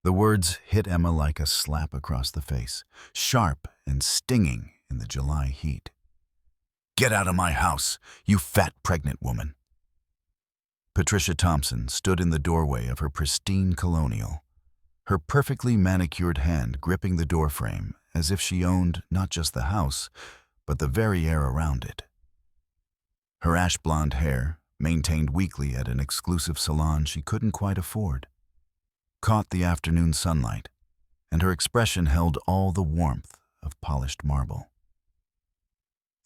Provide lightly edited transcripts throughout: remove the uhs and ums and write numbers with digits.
The words hit Emma like a slap across the face, sharp and stinging in the July heat. "Get out of my house, you fat pregnant woman." Patricia Thompson stood in the doorway of her pristine Colonial, her perfectly manicured hand gripping the doorframe as if she owned not just the house, but the very air around it. Her ash-blonde hair, maintained weekly at an exclusive salon she couldn't quite afford, caught the afternoon sunlight, and her expression held all the warmth of polished marble.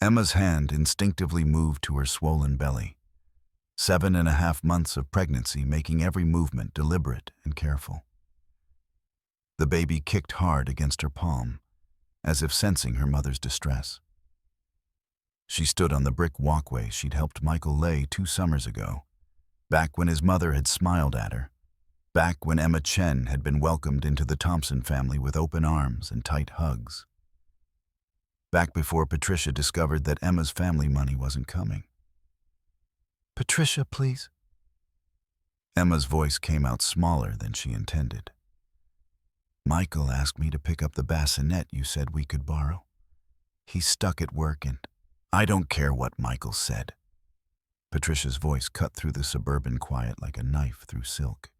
Emma's hand instinctively moved to her swollen belly, 7.5 months of pregnancy making every movement deliberate and careful. The baby kicked hard against her palm, as if sensing her mother's distress. She stood on the brick walkway she'd helped Michael lay 2 summers ago, back when his mother had smiled at her, back when Emma Chen had been welcomed into the Thompson family with open arms and tight hugs. Back before Patricia discovered that Emma's family money wasn't coming. "Patricia, please." Emma's voice came out smaller than she intended. "Michael asked me to pick up the bassinet you said we could borrow. He's stuck at work and I don't care what Michael said." Patricia's voice cut through the suburban quiet like a knife through silk.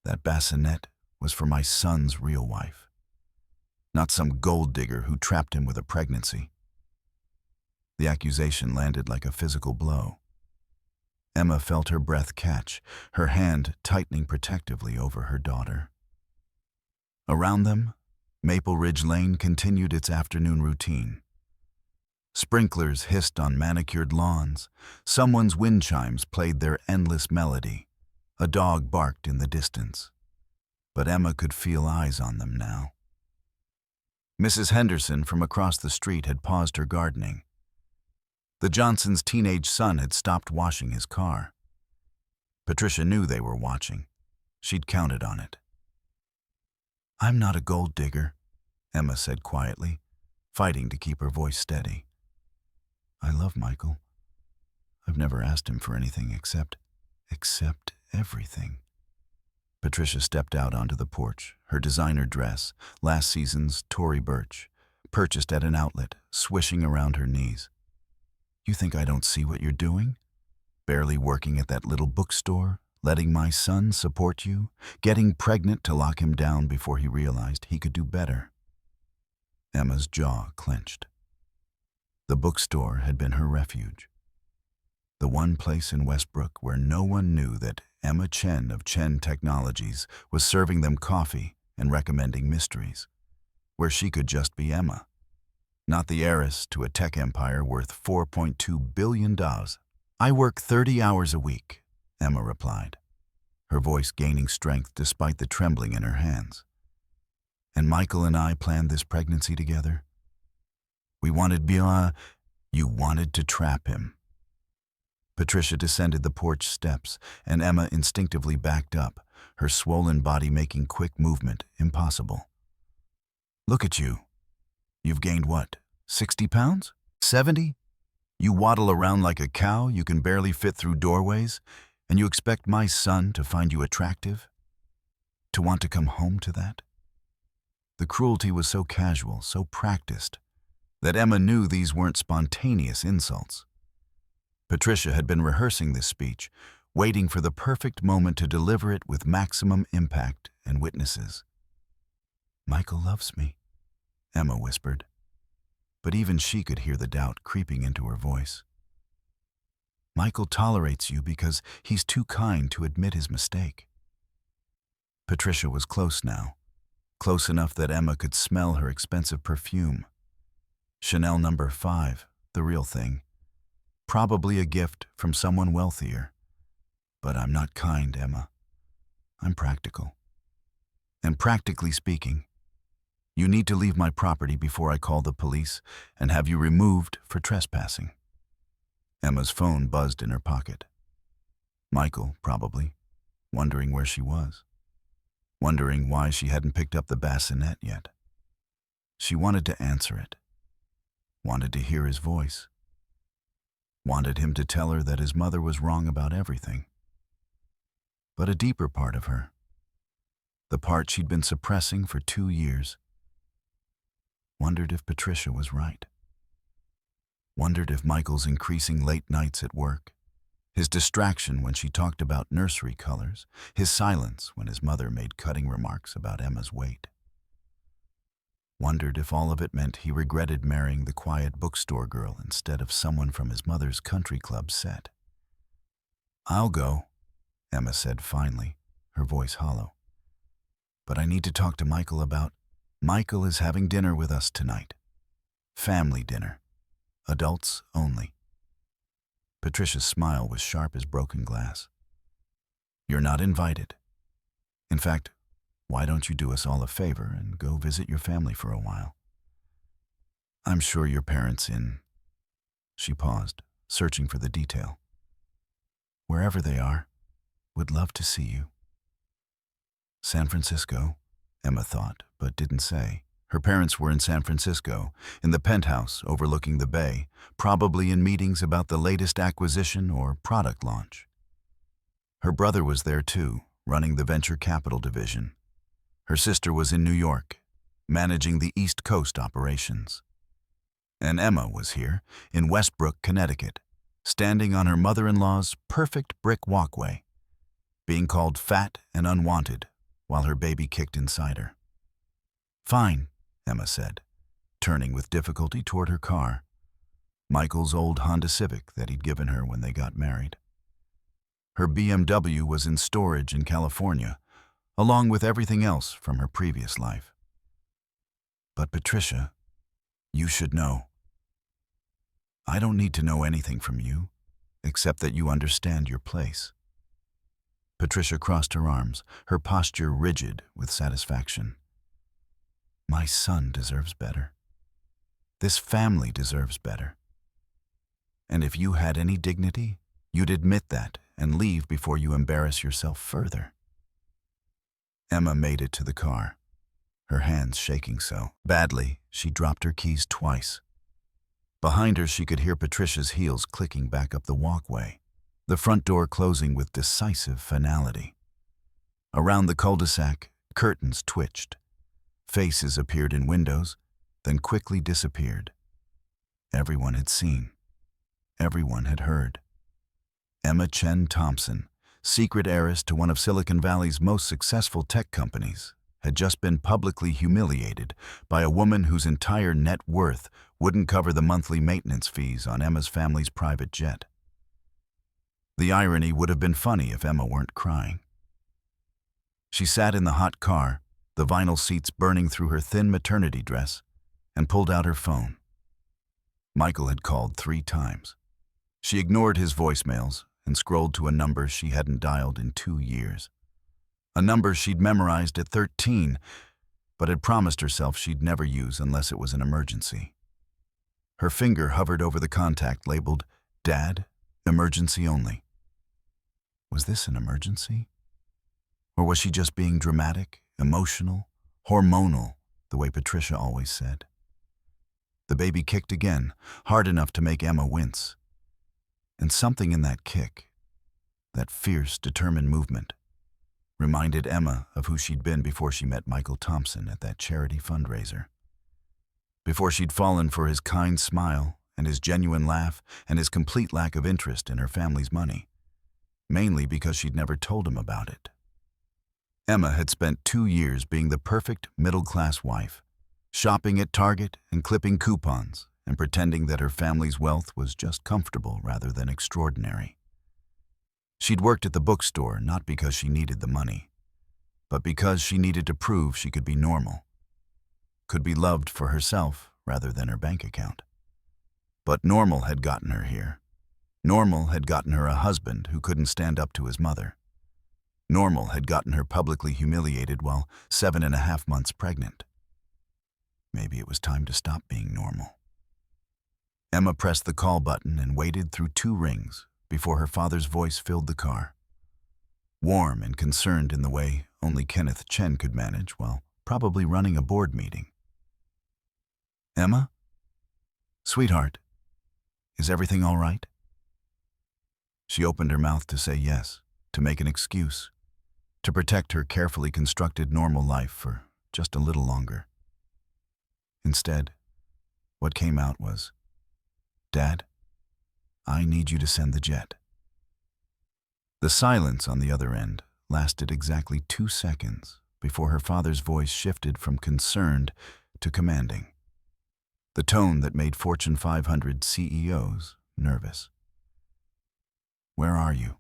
"That bassinet was for my son's real wife, not some gold digger who trapped him with a pregnancy." The accusation landed like a physical blow. Emma felt her breath catch, her hand tightening protectively over her daughter. Around them, Maple Ridge Lane continued its afternoon routine. Sprinklers hissed on manicured lawns, someone's wind chimes played their endless melody, a dog barked in the distance. But Emma could feel eyes on them now. Mrs. Henderson from across the street had paused her gardening. The Johnsons' teenage son had stopped washing his car. Patricia knew they were watching. She'd counted on it. "I'm not a gold digger," Emma said quietly, fighting to keep her voice steady. "I love Michael. I've never asked him for anything except everything." Patricia stepped out onto the porch, her designer dress, last season's Tory Burch, purchased at an outlet, swishing around her knees. "You think I don't see what you're doing? Barely working at that little bookstore, letting my son support you, getting pregnant to lock him down before he realized he could do better." Emma's jaw clenched. The bookstore had been her refuge. The one place in Westbrook where no one knew that Emma Chen of Chen Technologies was serving them coffee and recommending mysteries, where she could just be Emma, not the heiress to a tech empire worth $4.2 billion. "I work 30 hours a week," Emma replied, her voice gaining strength despite the trembling in her hands. "And Michael and I planned this pregnancy together. We wanted Bia. You wanted to trap him." Patricia descended the porch steps, and Emma instinctively backed up, her swollen body making quick movement impossible. "Look at you. You've gained what, 60 pounds? 70? You waddle around like a cow you can barely fit through doorways, and you expect my son to find you attractive? To want to come home to that?" The cruelty was so casual, so practiced, that Emma knew these weren't spontaneous insults. Patricia had been rehearsing this speech, waiting for the perfect moment to deliver it with maximum impact and witnesses. "Michael loves me," Emma whispered, but even she could hear the doubt creeping into her voice. "Michael tolerates you because he's too kind to admit his mistake." Patricia was close now, close enough that Emma could smell her expensive perfume. Chanel No. 5, the real thing. Probably a gift from someone wealthier. But I'm not kind, Emma. I'm practical. And practically speaking, you need to leave my property before I call the police and have you removed for trespassing. Emma's phone buzzed in her pocket. Michael, probably, wondering where she was. Wondering why she hadn't picked up the bassinet yet. She wanted to answer it. Wanted to hear his voice. Wanted him to tell her that his mother was wrong about everything. But a deeper part of her, the part she'd been suppressing for 2 years. Wondered if Patricia was right. Wondered if Michael's increasing late nights at work, his distraction when she talked about nursery colors, his silence when his mother made cutting remarks about Emma's weight. Wondered if all of it meant he regretted marrying the quiet bookstore girl instead of someone from his mother's country club set. "I'll go," Emma said finally, her voice hollow. "But I need to talk to Michael about—" "Michael is having dinner with us tonight. Family dinner. Adults only." Patricia's smile was sharp as broken glass. "You're not invited. In fact, why don't you do us all a favor and go visit your family for a while? I'm sure your parents in—" She paused, searching for the detail. "Wherever they are, would love to see you." San Francisco, Emma thought, but didn't say. Her parents were in San Francisco, in the penthouse overlooking the bay, probably in meetings about the latest acquisition or product launch. Her brother was there too, running the venture capital division. Her sister was in New York, managing the East Coast operations. And Emma was here, in Westbrook, Connecticut, standing on her mother-in-law's perfect brick walkway, being called fat and unwanted while her baby kicked inside her. "Fine," Emma said, turning with difficulty toward her car, Michael's old Honda Civic that he'd given her when they got married. Her BMW was in storage in California, along with everything else from her previous life. "But Patricia, you should know. I don't need to know anything from you, except that you understand your place." Patricia crossed her arms, her posture rigid with satisfaction. "My son deserves better. This family deserves better. And if you had any dignity, you'd admit that and leave before you embarrass yourself further." Emma made it to the car, her hands shaking so badly she dropped her keys twice. Behind her she could hear Patricia's heels clicking back up the walkway, the front door closing with decisive finality. Around the cul-de-sac, curtains twitched. Faces appeared in windows, then quickly disappeared. Everyone had seen. Everyone had heard. Emma Chen Thompson, secret heiress to one of Silicon Valley's most successful tech companies, had just been publicly humiliated by a woman whose entire net worth wouldn't cover the monthly maintenance fees on Emma's family's private jet. The irony would have been funny if Emma weren't crying. She sat in the hot car, the vinyl seats burning through her thin maternity dress, and pulled out her phone. Michael had called 3 times. She ignored his voicemails and scrolled to a number she hadn't dialed in 2 years. A number she'd memorized at 13, but had promised herself she'd never use unless it was an emergency. Her finger hovered over the contact labeled, "Dad, emergency only." Was this an emergency? Or was she just being dramatic, emotional, hormonal, the way Patricia always said? The baby kicked again, hard enough to make Emma wince. And something in that kick, that fierce, determined movement, reminded Emma of who she'd been before she met Michael Thompson at that charity fundraiser. Before she'd fallen for his kind smile and his genuine laugh and his complete lack of interest in her family's money, mainly because she'd never told him about it. Emma had spent 2 years being the perfect middle-class wife, shopping at Target and clipping coupons and pretending that her family's wealth was just comfortable rather than extraordinary. She'd worked at the bookstore not because she needed the money, but because she needed to prove she could be normal, could be loved for herself rather than her bank account. But normal had gotten her here. Normal had gotten her a husband who couldn't stand up to his mother. Normal had gotten her publicly humiliated while 7.5 months pregnant. Maybe it was time to stop being normal. Emma pressed the call button and waited through 2 rings before her father's voice filled the car. Warm and concerned in the way only Kenneth Chen could manage while probably running a board meeting. "Emma? Sweetheart, is everything all right?" She opened her mouth to say yes, to make an excuse. to protect her carefully constructed normal life for just a little longer. Instead, what came out was, "Dad, I need you to send the jet." The silence on the other end lasted exactly 2 seconds before her father's voice shifted from concerned to commanding, the tone that made Fortune 500 CEOs nervous. "Where are you?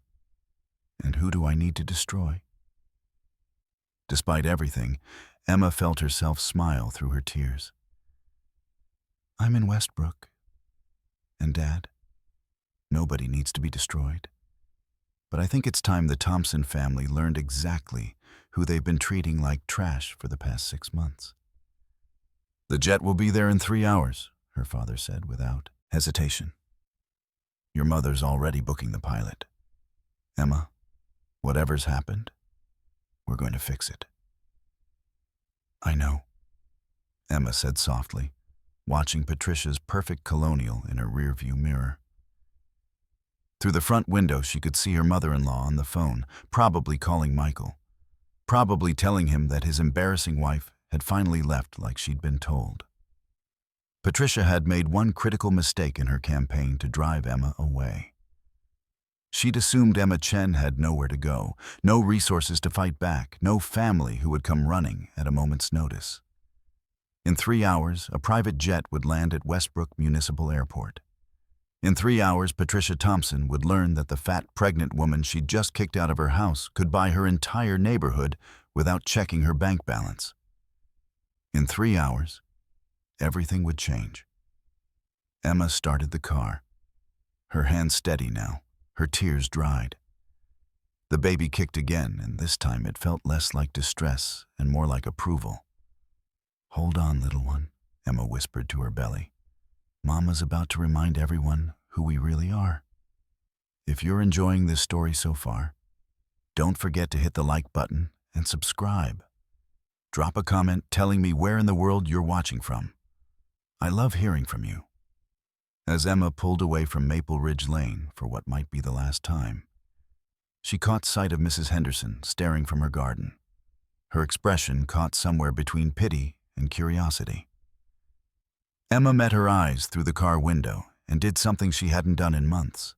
And who do I need to destroy?" Despite everything, Emma felt herself smile through her tears. "I'm in Westbrook. And Dad, nobody needs to be destroyed. But I think it's time the Thompson family learned exactly who they've been treating like trash for the past 6 months." "The jet will be there in 3 hours," her father said without hesitation. "Your mother's already booking the pilot. Emma, whatever's happened, we're going to fix it." "I know," Emma said softly, watching Patricia's perfect Colonial in her rearview mirror. Through the front window, she could see her mother-in-law on the phone, probably calling Michael, probably telling him that his embarrassing wife had finally left like she'd been told. Patricia had made one critical mistake in her campaign to drive Emma away. She'd assumed Emma Chen had nowhere to go, no resources to fight back, no family who would come running at a moment's notice. In 3 hours, a private jet would land at Westbrook Municipal Airport. In 3 hours, Patricia Thompson would learn that the fat, pregnant woman she'd just kicked out of her house could buy her entire neighborhood without checking her bank balance. In 3 hours, everything would change. Emma started the car. Her hands steady now, her tears dried. The baby kicked again, and this time it felt less like distress and more like approval. "Hold on, little one," Emma whispered to her belly. "Mama's about to remind everyone who we really are." If you're enjoying this story so far, don't forget to hit the like button and subscribe. Drop a comment telling me where in the world you're watching from. I love hearing from you. As Emma pulled away from Maple Ridge Lane for what might be the last time, she caught sight of Mrs. Henderson staring from her garden, her expression caught somewhere between pity and curiosity. Emma met her eyes through the car window and did something she hadn't done in months.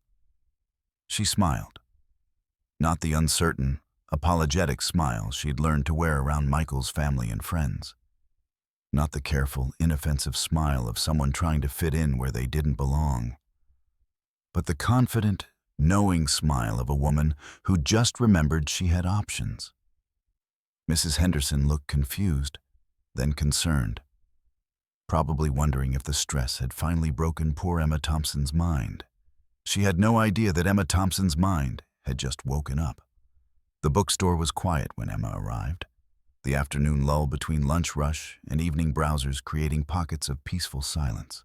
She smiled. Not the uncertain, apologetic smile she'd learned to wear around Michael's family and friends. Not the careful, inoffensive smile of someone trying to fit in where they didn't belong. But the confident, knowing smile of a woman who just remembered she had options. Mrs. Henderson looked confused, then concerned, probably wondering if the stress had finally broken poor Emma Thompson's mind. She had no idea that Emma Thompson's mind had just woken up. The bookstore was quiet when Emma arrived, the afternoon lull between lunch rush and evening browsers creating pockets of peaceful silence.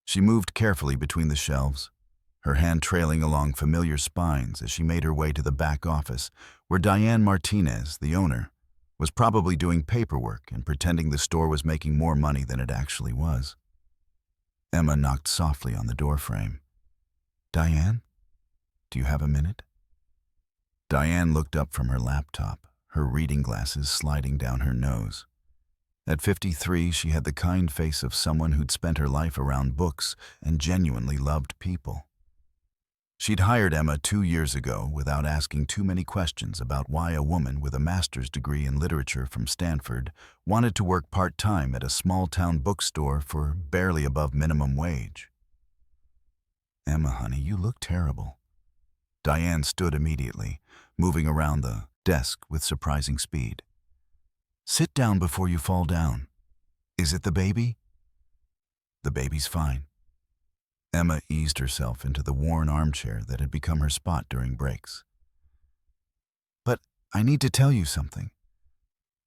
She moved carefully between the shelves, her hand trailing along familiar spines as she made her way to the back office, where Diane Martinez, the owner, was probably doing paperwork and pretending the store was making more money than it actually was. Emma knocked softly on the doorframe. "Diane, do you have a minute?" Diane looked up from her laptop, her reading glasses sliding down her nose. At 53, she had the kind face of someone who'd spent her life around books and genuinely loved people. She'd hired Emma 2 years ago without asking too many questions about why a woman with a master's degree in literature from Stanford wanted to work part-time at a small-town bookstore for barely above minimum wage. "Emma, honey, you look terrible." Diane stood immediately, moving around the desk with surprising speed. "Sit down before you fall down. Is it the baby?" "The baby's fine." Emma eased herself into the worn armchair that had become her spot during breaks. "But I need to tell you something.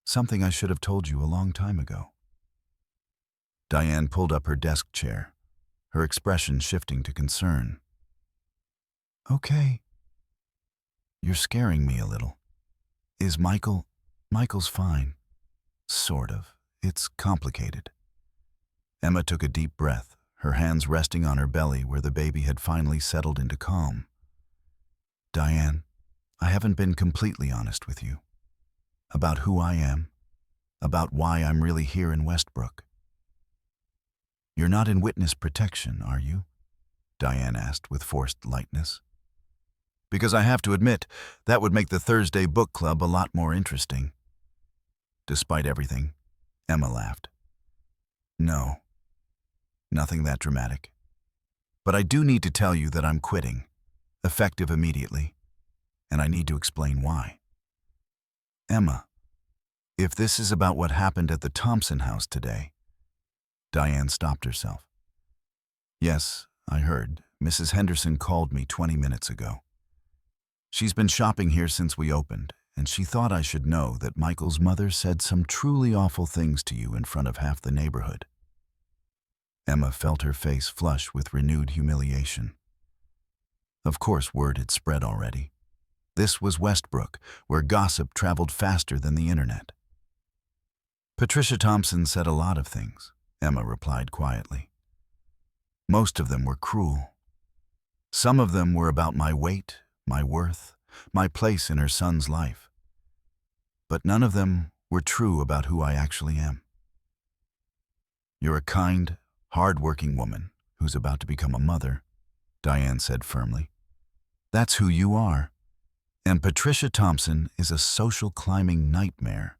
Something I should have told you a long time ago." Diane pulled up her desk chair, her expression shifting to concern. "Okay. You're scaring me a little. Is Michael... Michael's fine. Sort of. It's complicated." Emma took a deep breath, her hands resting on her belly where the baby had finally settled into calm. "Diane, I haven't been completely honest with you. About who I am, about why I'm really here in Westbrook. You're not in witness protection, are you? Diane asked with forced lightness. Because I have to admit, that would make the Thursday book club a lot more interesting. Despite everything, Emma laughed. No, nothing that dramatic. But I do need to tell you that I'm quitting, effective immediately, and I need to explain why. Emma, if this is about what happened at the Thompson house today. Diane stopped herself. Yes, I heard. Mrs. Henderson called me 20 minutes ago. She's been shopping here since we opened, and she thought I should know that Michael's mother said some truly awful things to you in front of half the neighborhood. Emma felt her face flush with renewed humiliation. Of course, word had spread already. This was Westbrook, where gossip traveled faster than the internet. Patricia Thompson said a lot of things, Emma replied quietly. Most of them were cruel. Some of them were about my weight, my worth, my place in her son's life. But none of them were true about who I actually am. You're a kind, hard-working woman who's about to become a mother, Diane said firmly. That's who you are. And Patricia Thompson is a social climbing nightmare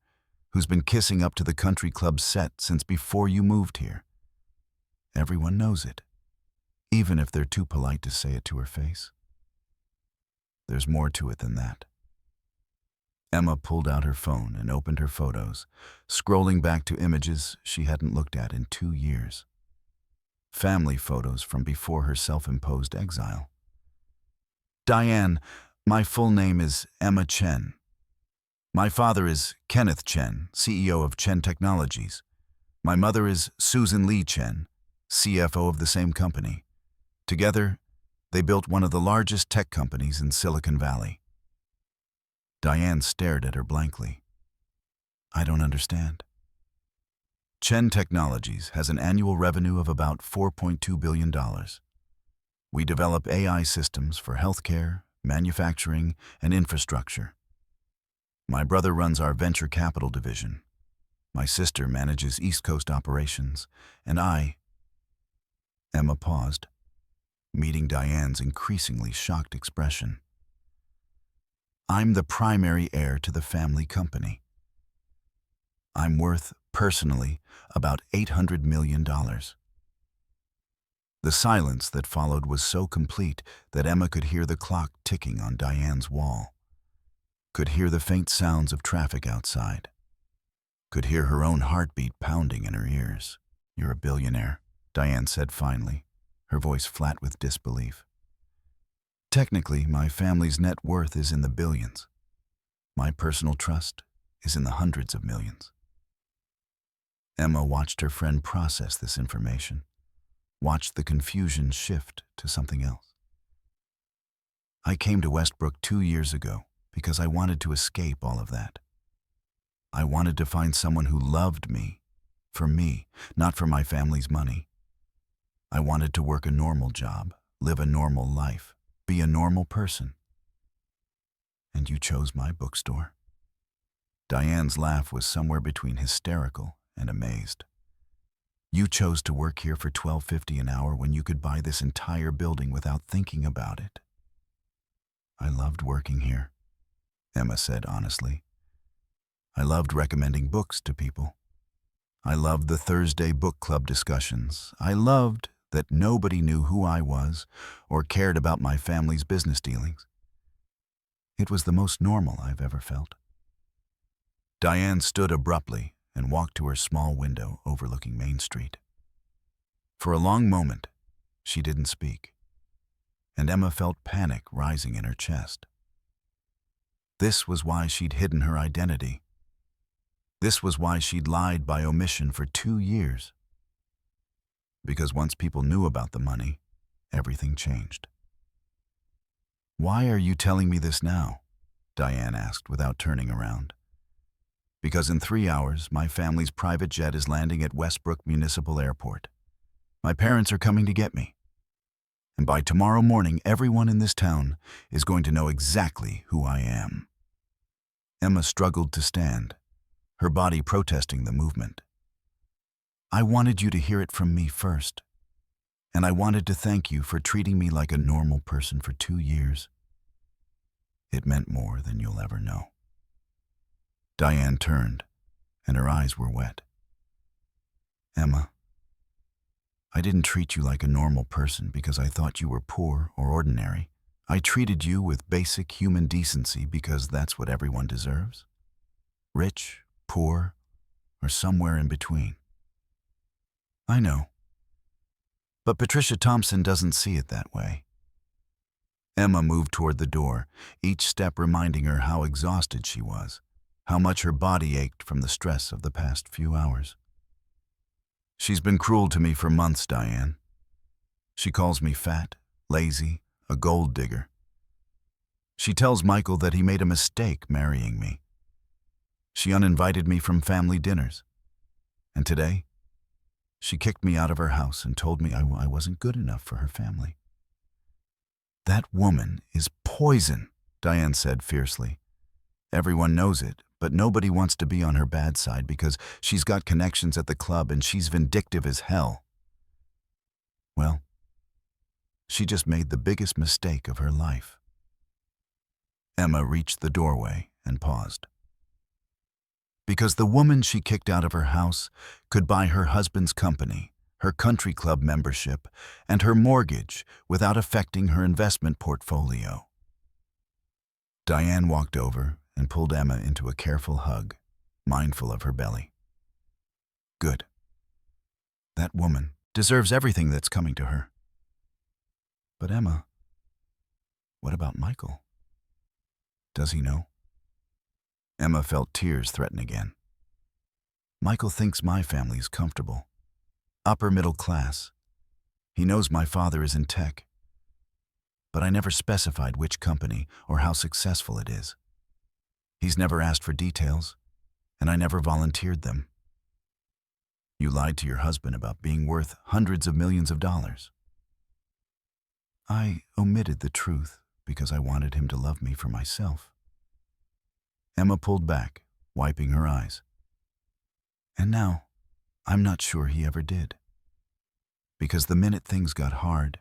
who's been kissing up to the country club set since before you moved here. Everyone knows it, even if they're too polite to say it to her face. There's more to it than that. Emma pulled out her phone and opened her photos, scrolling back to images she hadn't looked at in 2 years. Family photos from before her self-imposed exile. Diane, my full name is Emma Chen. My father is Kenneth Chen, CEO of Chen Technologies. My mother is Susan Lee Chen, CFO of the same company. Together, they built one of the largest tech companies in Silicon Valley. Diane stared at her blankly. I don't understand. Chen Technologies has an annual revenue of about $4.2 billion. We develop AI systems for healthcare, manufacturing, and infrastructure. My brother runs our venture capital division. My sister manages East Coast operations, and I... Emma paused, meeting Diane's increasingly shocked expression. I'm the primary heir to the family company. I'm worth, personally, about $800 million. The silence that followed was so complete that Emma could hear the clock ticking on Diane's wall, could hear the faint sounds of traffic outside, could hear her own heartbeat pounding in her ears. You're a billionaire, Diane said finally, her voice flat with disbelief. Technically, my family's net worth is in the billions. My personal trust is in the hundreds of millions. Emma watched her friend process this information, watched the confusion shift to something else. I came to Westbrook 2 years ago because I wanted to escape all of that. I wanted to find someone who loved me, not for my family's money. I wanted to work a normal job, live a normal life, be a normal person. And you chose my bookstore. Diane's laugh was somewhere between hysterical and amazed. You chose to work here for $12.50 an hour when you could buy this entire building without thinking about it. I loved working here, Emma said honestly. I loved recommending books to people. I loved the Thursday book club discussions. I loved that nobody knew who I was or cared about my family's business dealings. It was the most normal I've ever felt. Diane stood abruptly and walked to her small window overlooking Main Street. For a long moment, she didn't speak, and Emma felt panic rising in her chest. This was why she'd hidden her identity. This was why she'd lied by omission for 2 years. Because once people knew about the money, everything changed. Why are you telling me this now? Diane asked without turning around. Because in 3 hours, my family's private jet is landing at Westbrook Municipal Airport. My parents are coming to get me. And by tomorrow morning, everyone in this town is going to know exactly who I am." Emma struggled to stand, her body protesting the movement. "I wanted you to hear it from me first, and I wanted to thank you for treating me like a normal person for 2 years. It meant more than you'll ever know." Diane turned, and her eyes were wet. "Emma, I didn't treat you like a normal person because I thought you were poor or ordinary. I treated you with basic human decency because that's what everyone deserves. Rich, poor, or somewhere in between. I know. But Patricia Thompson doesn't see it that way." Emma moved toward the door, each step reminding her how exhausted she was, how much her body ached from the stress of the past few hours. "She's been cruel to me for months, Diane. She calls me fat, lazy, a gold digger. She tells Michael that he made a mistake marrying me. She uninvited me from family dinners. And today, she kicked me out of her house and told me I wasn't good enough for her family." "That woman is poison," Diane said fiercely. "Everyone knows it, but nobody wants to be on her bad side because she's got connections at the club and she's vindictive as hell. Well, she just made the biggest mistake of her life." Emma reached the doorway and paused. Because the woman she kicked out of her house could buy her husband's company, her country club membership, and her mortgage without affecting her investment portfolio. Diane walked over and pulled Emma into a careful hug, mindful of her belly. "Good. That woman deserves everything that's coming to her." "But Emma, what about Michael? Does he know?" Emma felt tears threaten again. "Michael thinks my family's comfortable. Upper middle class. He knows my father is in tech. But I never specified which company or how successful it is. He's never asked for details, and I never volunteered them." "You lied to your husband about being worth hundreds of millions of dollars." "I omitted the truth because I wanted him to love me for myself." Emma pulled back, wiping her eyes. "And now, I'm not sure he ever did. Because the minute things got hard,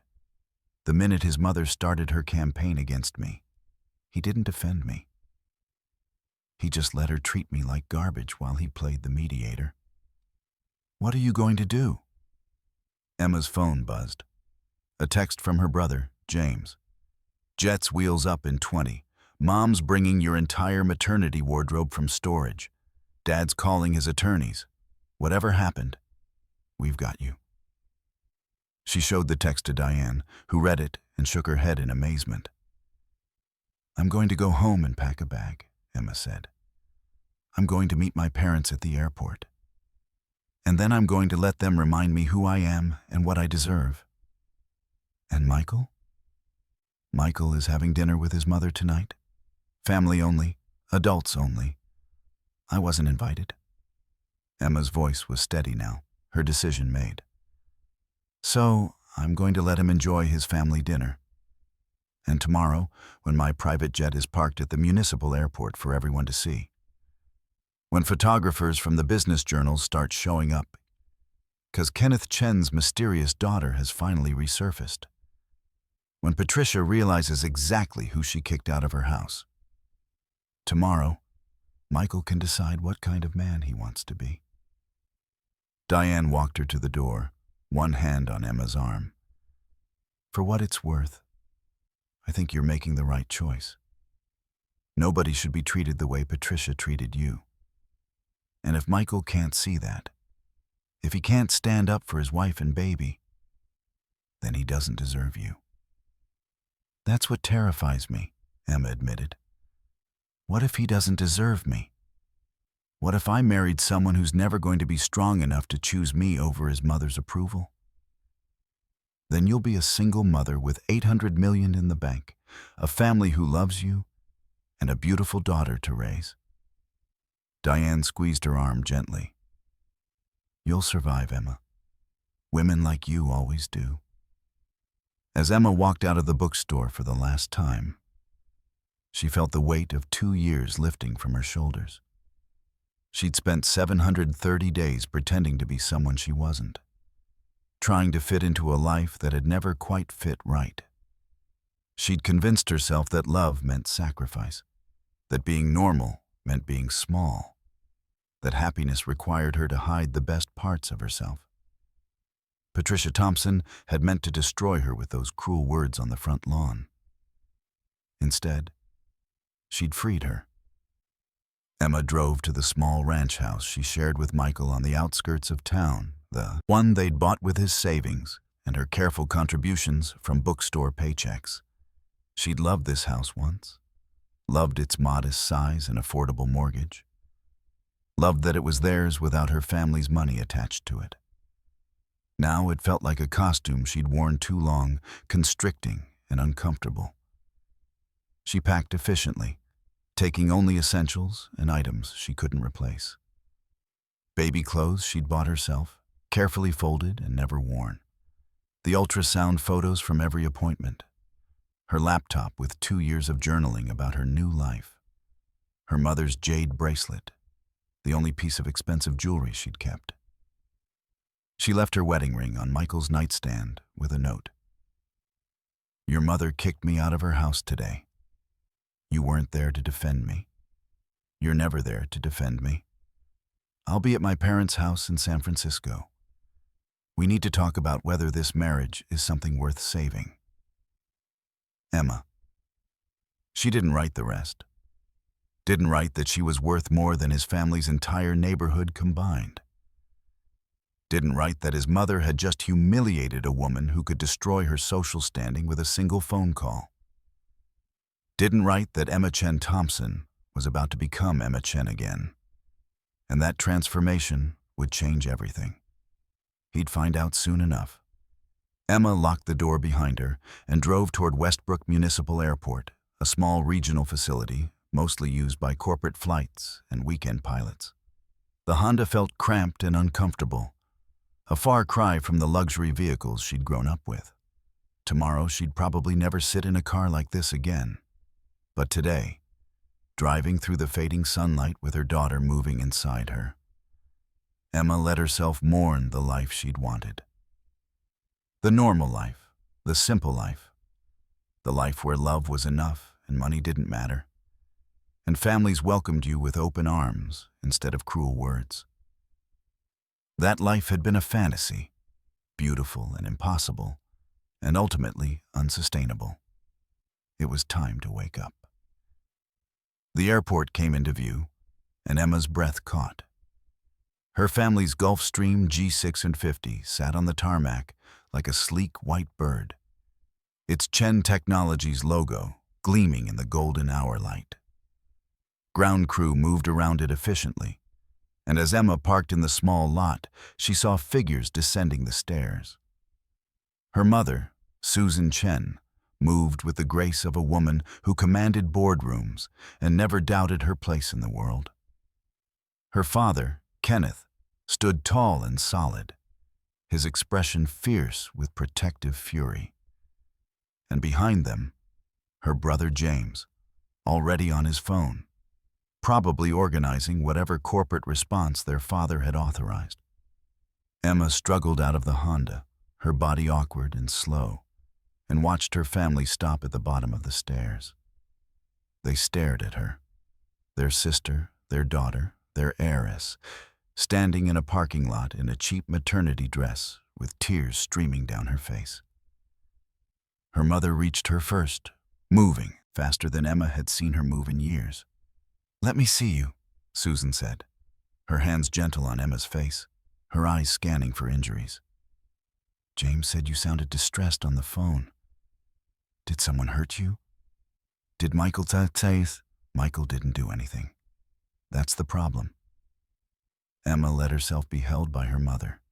the minute his mother started her campaign against me, he didn't defend me. He just let her treat me like garbage while he played the mediator." "What are you going to do?" Emma's phone buzzed. A text from her brother, James. "Jets wheels up in 20. Mom's bringing your entire maternity wardrobe from storage. Dad's calling his attorneys. Whatever happened, we've got you." She showed the text to Diane, who read it and shook her head in amazement. "I'm going to go home and pack a bag," Emma said. "I'm going to meet my parents at the airport. And then I'm going to let them remind me who I am and what I deserve." "And Michael?" "Michael is having dinner with his mother tonight. Family only, adults only. I wasn't invited." Emma's voice was steady now, her decision made. "So I'm going to let him enjoy his family dinner. And tomorrow, when my private jet is parked at the municipal airport for everyone to see. When photographers from the business journals start showing up, because Kenneth Chen's mysterious daughter has finally resurfaced. When Patricia realizes exactly who she kicked out of her house. Tomorrow, Michael can decide what kind of man he wants to be." Diane walked her to the door, one hand on Emma's arm. "For what it's worth, I think you're making the right choice. Nobody should be treated the way Patricia treated you. And if Michael can't see that, if he can't stand up for his wife and baby, then he doesn't deserve you." "That's what terrifies me," Emma admitted. "What if he doesn't deserve me? What if I married someone who's never going to be strong enough to choose me over his mother's approval? Then you'll be a single mother with $800 million in the bank, a family who loves you, and a beautiful daughter to raise." Diane squeezed her arm gently. "You'll survive, Emma. Women like you always do." As Emma walked out of the bookstore for the last time, she felt the weight of 2 years lifting from her shoulders. She'd spent 730 days pretending to be someone she wasn't, trying to fit into a life that had never quite fit right. She'd convinced herself that love meant sacrifice, that being normal meant being small, that happiness required her to hide the best parts of herself. Patricia Thompson had meant to destroy her with those cruel words on the front lawn. Instead, she'd freed her. Emma drove to the small ranch house she shared with Michael on the outskirts of town, the one they'd bought with his savings and her careful contributions from bookstore paychecks. She'd loved this house once, loved its modest size and affordable mortgage, loved that it was theirs without her family's money attached to it. Now it felt like a costume she'd worn too long, constricting and uncomfortable. She packed efficiently, taking only essentials and items she couldn't replace. Baby clothes she'd bought herself, carefully folded and never worn. The ultrasound photos from every appointment. Her laptop with 2 years of journaling about her new life. Her mother's jade bracelet, the only piece of expensive jewelry she'd kept. She left her wedding ring on Michael's nightstand with a note. "Your mother kicked me out of her house today. You weren't there to defend me. You're never there to defend me. I'll be at my parents' house in San Francisco. We need to talk about whether this marriage is something worth saving. Emma." She didn't write the rest. Didn't write that she was worth more than his family's entire neighborhood combined. Didn't write that his mother had just humiliated a woman who could destroy her social standing with a single phone call. Didn't write that Emma Chen Thompson was about to become Emma Chen again, and that transformation would change everything. He'd find out soon enough. Emma locked the door behind her and drove toward Westbrook Municipal Airport, a small regional facility mostly used by corporate flights and weekend pilots. The Honda felt cramped and uncomfortable, a far cry from the luxury vehicles she'd grown up with. Tomorrow she'd probably never sit in a car like this again. But today, driving through the fading sunlight with her daughter moving inside her, Emma let herself mourn the life she'd wanted. The normal life, the simple life, the life where love was enough and money didn't matter, and families welcomed you with open arms instead of cruel words. That life had been a fantasy, beautiful and impossible, and ultimately unsustainable. It was time to wake up. The airport came into view, and Emma's breath caught. Her family's Gulfstream G6 and 50 sat on the tarmac like a sleek white bird, its Chen Technologies logo gleaming in the golden hour light. Ground crew moved around it efficiently, and as Emma parked in the small lot, she saw figures descending the stairs. Her mother, Susan Chen, moved with the grace of a woman who commanded boardrooms and never doubted her place in the world. Her father, Kenneth, stood tall and solid, his expression fierce with protective fury. And behind them, her brother James, already on his phone, probably organizing whatever corporate response their father had authorized. Emma struggled out of the Honda, her body awkward and slow, and watched her family stop at the bottom of the stairs. They stared at her, their sister, their daughter, their heiress, standing in a parking lot in a cheap maternity dress with tears streaming down her face. Her mother reached her first, moving faster than Emma had seen her move in years. "Let me see you," Susan said, her hands gentle on Emma's face, her eyes scanning for injuries. "James said you sounded distressed on the phone. Did someone hurt you? Did Michael say?" "Michael didn't do anything. That's the problem." Emma let herself be held by her mother,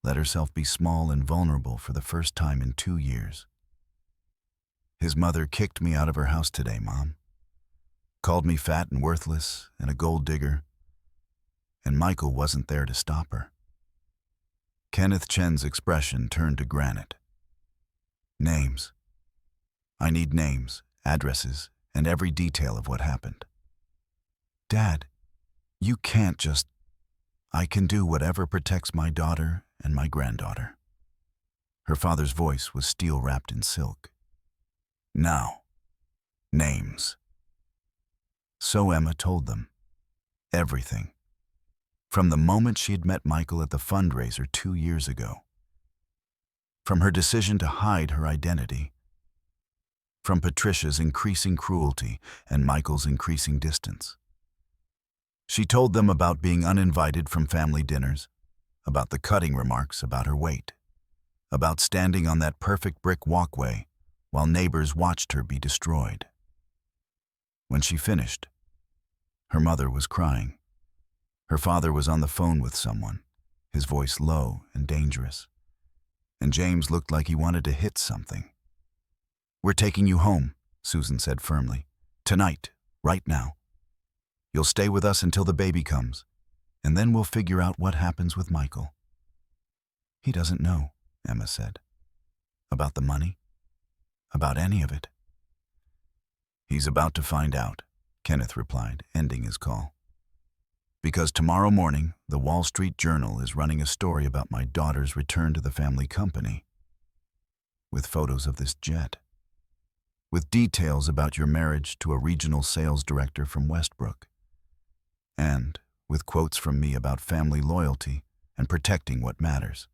let herself be small and vulnerable for the first time in 2 years. "His mother kicked me out of her house today, Mom. Called me fat and worthless and a gold digger. And Michael wasn't there to stop her." Kenneth Chen's expression turned to granite. Names. I need names, addresses, and every detail of what happened. Dad, you can't just... I can do whatever protects my daughter and my granddaughter. Her father's voice was steel wrapped in silk. Now, names. So Emma told them. Everything. From the moment she had met Michael at the fundraiser 2 years ago. From her decision to hide her identity. From Patricia's increasing cruelty and Michael's increasing distance. She told them about being uninvited from family dinners, about the cutting remarks about her weight, about standing on that perfect brick walkway while neighbors watched her be destroyed. When she finished, her mother was crying. Her father was on the phone with someone, his voice low and dangerous. And James looked like he wanted to hit something. "We're taking you home," Susan said firmly. "Tonight, right now. You'll stay with us until the baby comes, and then we'll figure out what happens with Michael." "He doesn't know," Emma said. "About the money? About any of it?" "He's about to find out," Kenneth replied, ending his call. "Because tomorrow morning, the Wall Street Journal is running a story about my daughter's return to the family company. With photos of this jet. With details about your marriage to a regional sales director from Westbrook. And with quotes from me about family loyalty and protecting what matters."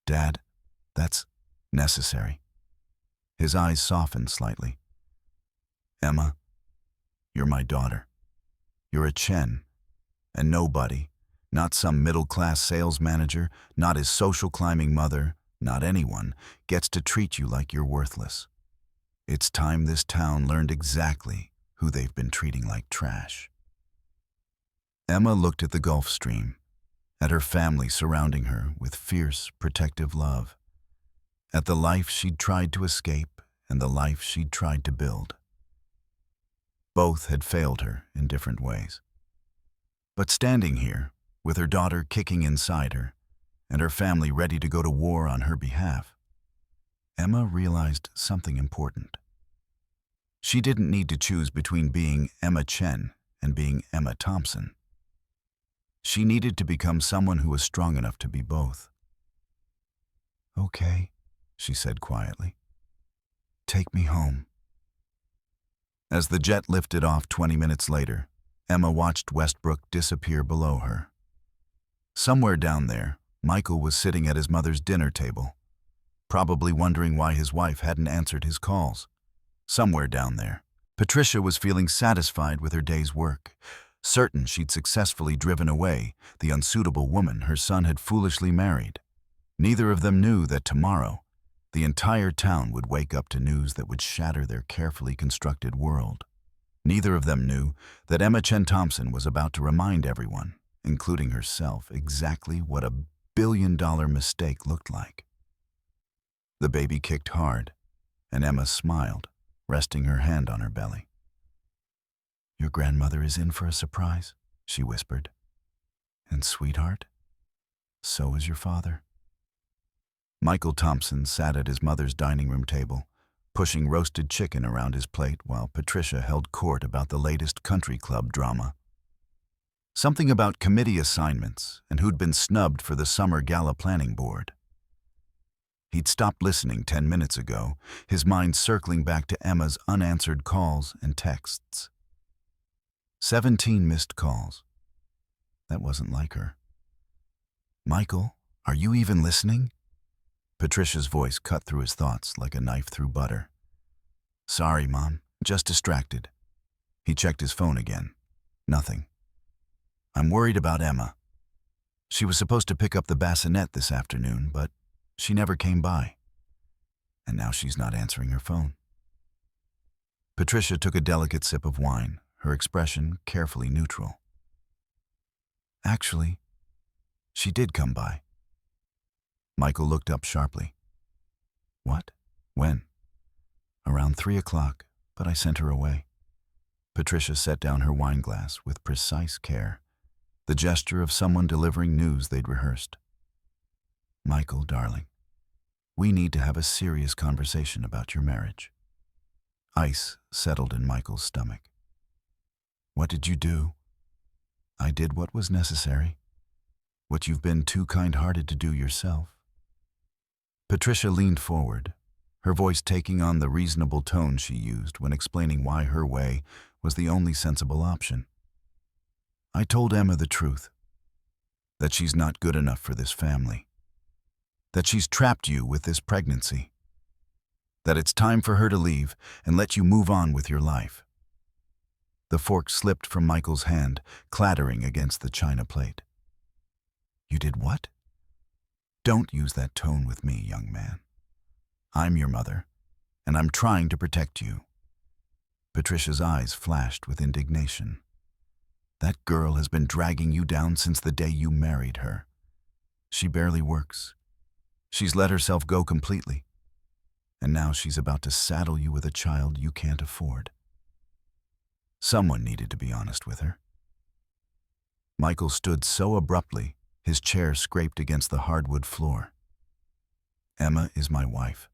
"Dad, that's necessary." His eyes softened slightly. "Emma, you're my daughter. You're a Chen, and nobody, not some middle-class sales manager, not his social climbing mother, not anyone, gets to treat you like you're worthless. It's time this town learned exactly who they've been treating like trash." Emma looked at the Gulf Stream, at her family surrounding her with fierce, protective love, at the life she'd tried to escape and the life she'd tried to build. Both had failed her in different ways. But standing here, with her daughter kicking inside her, and her family ready to go to war on her behalf, Emma realized something important. She didn't need to choose between being Emma Chen and being Emma Thompson. She needed to become someone who was strong enough to be both. "Okay," she said quietly. "Take me home." As the jet lifted off 20 minutes later, Emma watched Westbrook disappear below her. Somewhere down there, Michael was sitting at his mother's dinner table, probably wondering why his wife hadn't answered his calls. Somewhere down there, Patricia was feeling satisfied with her day's work, certain she'd successfully driven away the unsuitable woman her son had foolishly married. Neither of them knew that tomorrow, the entire town would wake up to news that would shatter their carefully constructed world. Neither of them knew that Emma Chen Thompson was about to remind everyone, including herself, exactly what a billion-dollar mistake looked like. The baby kicked hard, and Emma smiled, resting her hand on her belly. "Your grandmother is in for a surprise," she whispered. "And sweetheart, so is your father." Michael Thompson sat at his mother's dining room table, pushing roasted chicken around his plate while Patricia held court about the latest country club drama. Something about committee assignments and who'd been snubbed for the summer gala planning board. He'd stopped listening 10 minutes ago, his mind circling back to Emma's unanswered calls and texts. 17 missed calls. That wasn't like her. "Michael, are you even listening?" Patricia's voice cut through his thoughts like a knife through butter. "Sorry, Mom, just distracted." He checked his phone again. Nothing. "I'm worried about Emma. She was supposed to pick up the bassinet this afternoon, but she never came by. And now she's not answering her phone." Patricia took a delicate sip of wine, her expression carefully neutral. "Actually, she did come by." Michael looked up sharply. "What? When?" "Around 3 o'clock, but I sent her away." Patricia set down her wine glass with precise care, the gesture of someone delivering news they'd rehearsed. "Michael, darling, We need to have a serious conversation about your marriage. Ice settled in Michael's stomach. What did you do? I did what was necessary. What you've been too kind-hearted to do yourself. Patricia leaned forward, her voice taking on the reasonable tone she used when explaining why her way was the only sensible option. I told Emma the truth, that she's not good enough for this family, that she's trapped you with this pregnancy, that it's time for her to leave and let you move on with your life. The fork slipped from Michael's hand, clattering against the china plate. You did what? Don't use that tone with me, young man. I'm your mother, and I'm trying to protect you. Patricia's eyes flashed with indignation. That girl has been dragging you down since the day you married her. She barely works. She's let herself go completely. And now she's about to saddle you with a child you can't afford. Someone needed to be honest with her. Michael stood so abruptly, his chair scraped against the hardwood floor. Emma is my wife.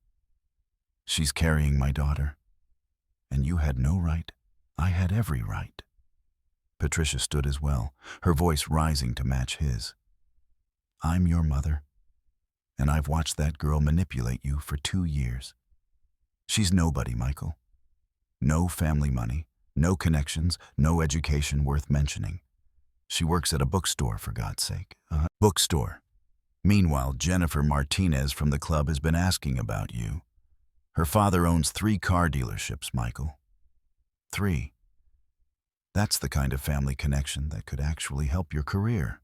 She's carrying my daughter. And you had no right. I had every right. Patricia stood as well, her voice rising to match his. I'm your mother, and I've watched that girl manipulate you for 2 years. She's nobody, Michael. No family money, no connections, no education worth mentioning. She works at a bookstore, for God's sake. A bookstore. Meanwhile, Jennifer Martinez from the club has been asking about you. Her father owns 3 car dealerships, Michael. 3. That's the kind of family connection that could actually help your career.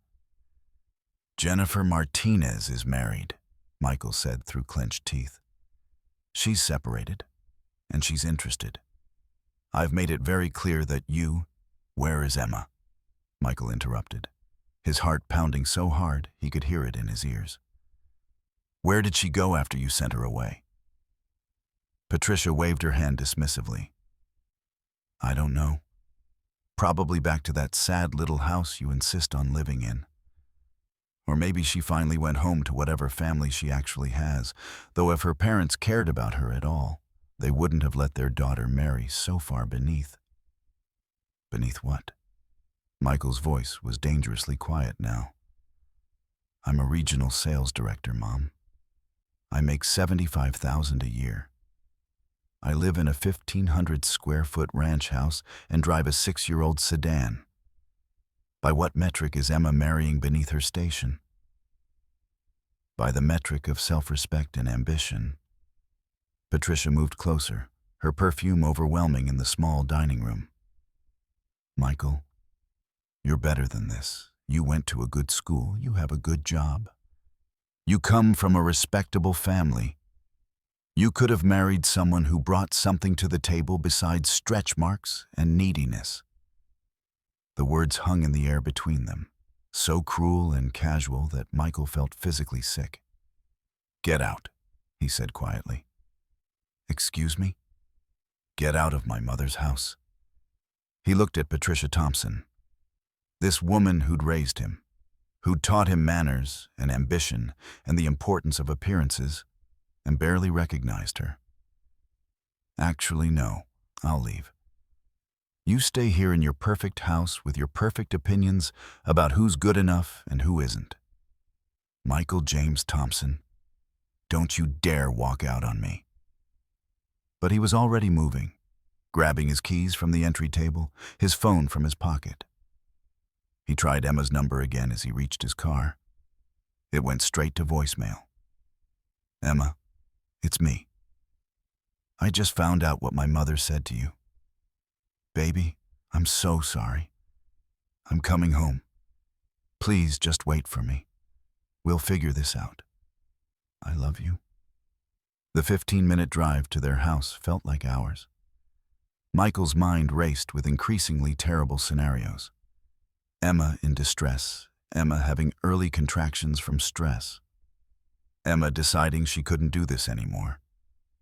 Jennifer Martinez is married, Michael said through clenched teeth. She's separated, and she's interested. I've made it very clear that you— Where is Emma? Michael interrupted, his heart pounding so hard he could hear it in his ears. Where did she go after you sent her away? Patricia waved her hand dismissively. I don't know. Probably back to that sad little house you insist on living in. Or maybe she finally went home to whatever family she actually has, though if her parents cared about her at all, they wouldn't have let their daughter marry so far beneath. Beneath what? Michael's voice was dangerously quiet now. I'm a regional sales director, Mom. I make $75,000 a year. I live in a 1,500 square foot ranch house and drive a 6-year-old sedan. By what metric is Emma marrying beneath her station? By the metric of self-respect and ambition. Patricia moved closer, her perfume overwhelming in the small dining room. Michael, you're better than this. You went to a good school. You have a good job. You come from a respectable family. You could have married someone who brought something to the table besides stretch marks and neediness. The words hung in the air between them, so cruel and casual that Michael felt physically sick. Get out, he said quietly. Excuse me? Get out of my mother's house. He looked at Patricia Thompson, this woman who'd raised him, who'd taught him manners and ambition and the importance of appearances, and barely recognized her. Actually, no, I'll leave. You stay here in your perfect house with your perfect opinions about who's good enough and who isn't. Michael James Thompson, don't you dare walk out on me. But he was already moving, grabbing his keys from the entry table, his phone from his pocket. He tried Emma's number again as he reached his car. It went straight to voicemail. Emma, it's me. I just found out what my mother said to you. Baby, I'm so sorry. I'm coming home. Please just wait for me. We'll figure this out. I love you. The 15-minute drive to their house felt like hours. Michael's mind raced with increasingly terrible scenarios. Emma in distress, Emma having early contractions from stress. Emma deciding she couldn't do this anymore.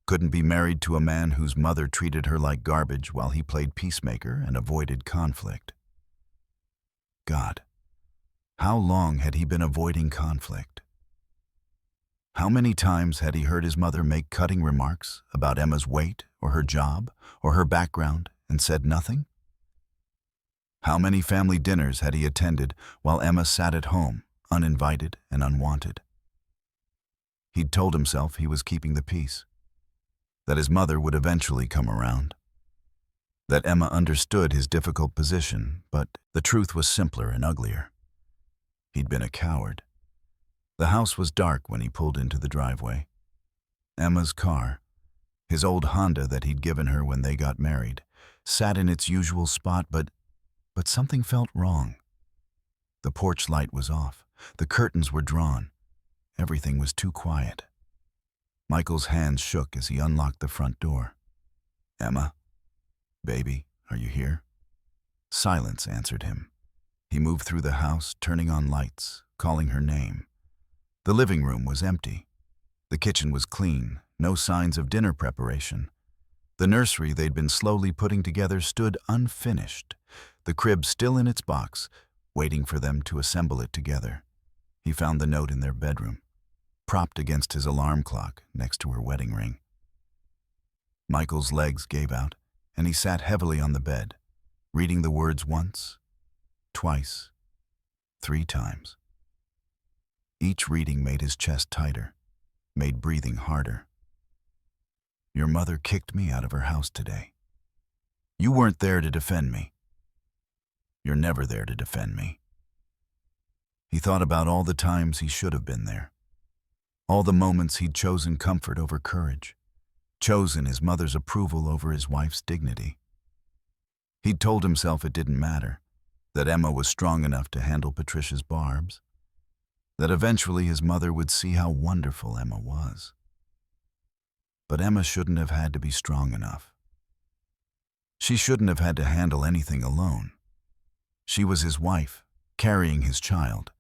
Couldn't be married to a man whose mother treated her like garbage while he played peacemaker and avoided conflict. God, how long had he been avoiding conflict? How many times had he heard his mother make cutting remarks about Emma's weight or her job or her background and said nothing? How many family dinners had he attended while Emma sat at home, uninvited and unwanted? He'd told himself he was keeping the peace, that his mother would eventually come around, that Emma understood his difficult position, but the truth was simpler and uglier. He'd been a coward. The house was dark when he pulled into the driveway. Emma's car, his old Honda that he'd given her when they got married, sat in its usual spot, but something felt wrong. The porch light was off. The curtains were drawn. Everything was too quiet. Michael's hands shook as he unlocked the front door. "Emma? Baby, are you here?" Silence answered him. He moved through the house, turning on lights, calling her name. The living room was empty. The kitchen was clean, no signs of dinner preparation. The nursery they'd been slowly putting together stood unfinished, the crib still in its box, waiting for them to assemble it together. He found the note in their bedroom, propped against his alarm clock next to her wedding ring. Michael's legs gave out, and he sat heavily on the bed, reading the words once, twice, 3 times. Each reading made his chest tighter, made breathing harder. "Your mother kicked me out of her house today. You weren't there to defend me. You're never there to defend me." He thought about all the times he should have been there, all the moments he'd chosen comfort over courage, chosen his mother's approval over his wife's dignity. He'd told himself it didn't matter, that Emma was strong enough to handle Patricia's barbs, that eventually his mother would see how wonderful Emma was. But Emma shouldn't have had to be strong enough. She shouldn't have had to handle anything alone. She was his wife, carrying his child,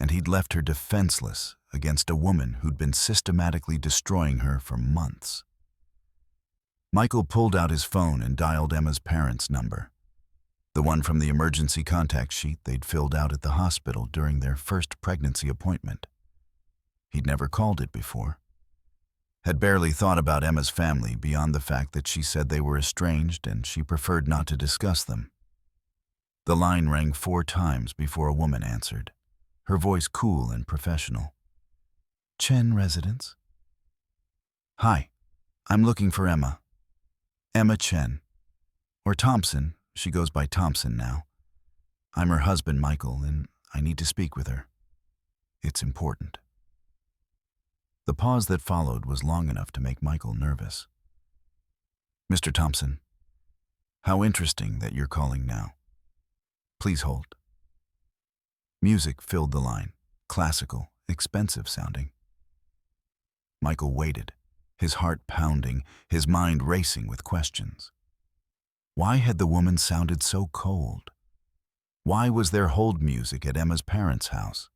and he'd left her defenseless against a woman who'd been systematically destroying her for months. Michael pulled out his phone and dialed Emma's parents' number, the one from the emergency contact sheet they'd filled out at the hospital during their first pregnancy appointment. He'd never called it before, had barely thought about Emma's family beyond the fact that she said they were estranged and she preferred not to discuss them. The line rang 4 times before a woman answered, her voice cool and professional. "Chen residence?" "Hi, I'm looking for Emma. Emma Chen. Or Thompson, she goes by Thompson now. I'm her husband, Michael, and I need to speak with her. It's important." The pause that followed was long enough to make Michael nervous. "Mr. Thompson, how interesting that you're calling now. Please hold." Music filled the line, classical, expensive sounding. Michael waited, his heart pounding, his mind racing with questions. Why had the woman sounded so cold? Why was there hold music at Emma's parents' house?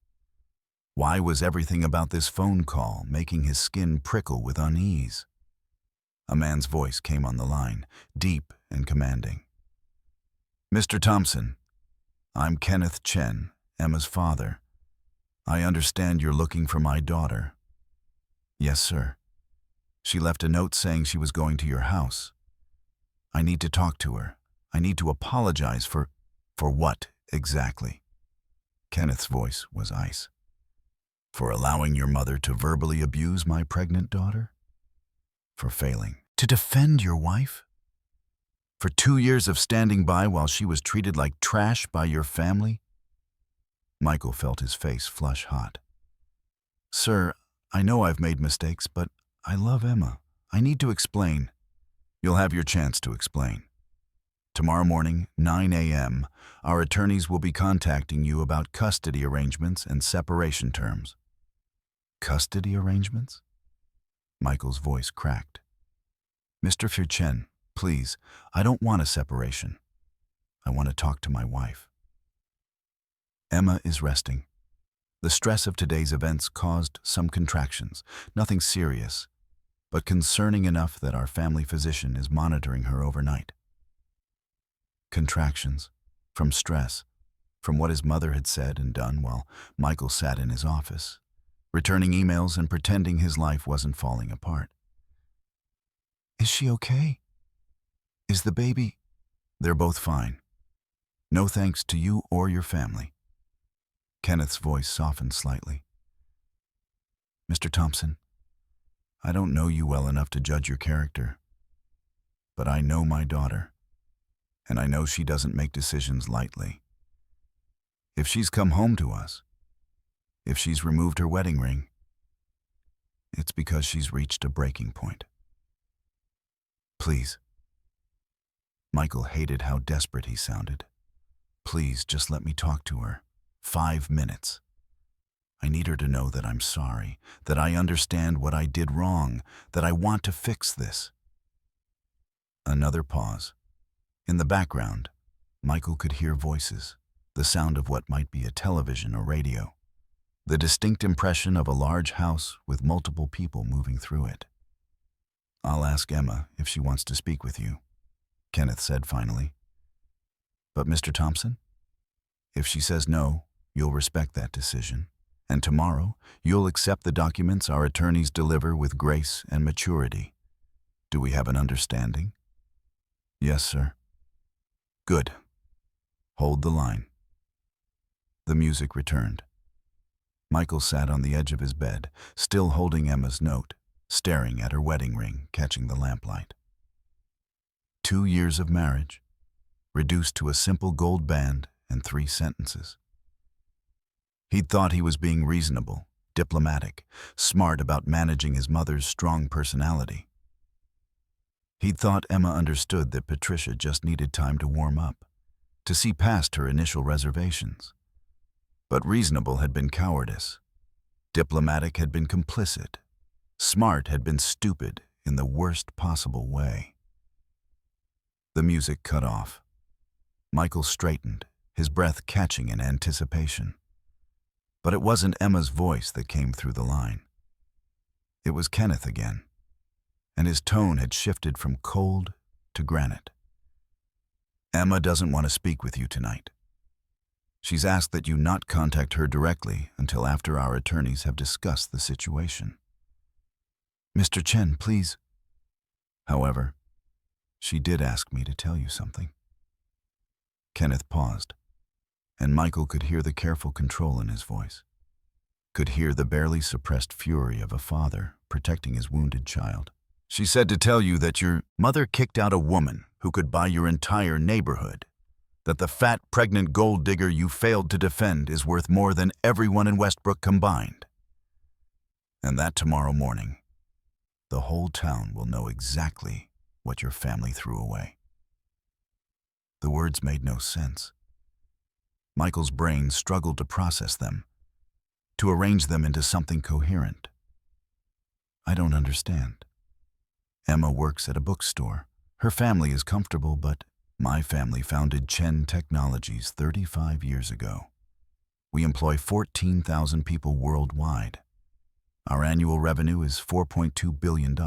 Why was everything about this phone call making his skin prickle with unease? A man's voice came on the line, deep and commanding. "Mr. Thompson, I'm Kenneth Chen, Emma's father. I understand you're looking for my daughter." "Yes, sir. She left a note saying she was going to your house. I need to talk to her. I need to apologize for what exactly?" Kenneth's voice was ice. "For allowing your mother to verbally abuse my pregnant daughter? For failing to defend your wife? For 2 years of standing by while she was treated like trash by your family?" Michael felt his face flush hot. "Sir, I know I've made mistakes, but I love Emma. I need to explain." "You'll have your chance to explain. Tomorrow morning, 9 a.m., our attorneys will be contacting you about custody arrangements and separation terms." "Custody arrangements?" Michael's voice cracked. "Mr. Chen, please, I don't want a separation. I want to talk to my wife. Emma is resting. The stress of today's events caused some contractions, nothing serious, but concerning enough that our family physician is monitoring her overnight." Contractions, from stress, from what his mother had said and done while Michael sat in his office. returning emails and pretending his life wasn't falling apart. Is she okay? Is the baby? They're both fine. No thanks to you or your family. Kenneth's voice softened slightly. Mr. Thompson, I don't know you well enough to judge your character, but I know my daughter, and I know she doesn't make decisions lightly. If she's come home to us, if she's removed her wedding ring, it's because she's reached a breaking point. Please. Michael hated how desperate he sounded. Please, just let me talk to her. 5 minutes. I need her to know that I'm sorry, that I understand what I did wrong, that I want to fix this. Another pause. In the background, Michael could hear voices, the sound of what might be a television or radio, the distinct impression of a large house with multiple people moving through it. I'll ask Emma if she wants to speak with you, Kenneth said finally. But Mr. Thompson, if she says no, you'll respect that decision, and tomorrow you'll accept the documents our attorneys deliver with grace and maturity. Do we have an understanding? Yes, sir. Good. Hold the line. The music returned. Michael sat on the edge of his bed, still holding Emma's note, staring at her wedding ring catching the lamplight. 2 years of marriage, reduced to a simple gold band and 3 sentences. He'd thought he was being reasonable, diplomatic, smart about managing his mother's strong personality. He'd thought Emma understood that Patricia just needed time to warm up, to see past her initial reservations. But reasonable had been cowardice. Diplomatic had been complicit. Smart had been stupid in the worst possible way. The music cut off. Michael straightened, his breath catching in anticipation. But it wasn't Emma's voice that came through the line. It was Kenneth again, and his tone had shifted from cold to granite. Emma doesn't want to speak with you tonight. She's asked that you not contact her directly until after our attorneys have discussed the situation. Mr. Chen, please. However, she did ask me to tell you something. Kenneth paused, and Michael could hear the careful control in his voice, could hear the barely suppressed fury of a father protecting his wounded child. She said to tell you that your mother kicked out a woman who could buy your entire neighborhood, that the fat, pregnant gold digger you failed to defend is worth more than everyone in Westbrook combined, and that tomorrow morning, the whole town will know exactly what your family threw away. The words made no sense. Michael's brain struggled to process them, to arrange them into something coherent. I don't understand. Emma works at a bookstore. Her family is comfortable, but my family founded Chen Technologies 35 years ago. We employ 14,000 people worldwide. Our annual revenue is $4.2 billion.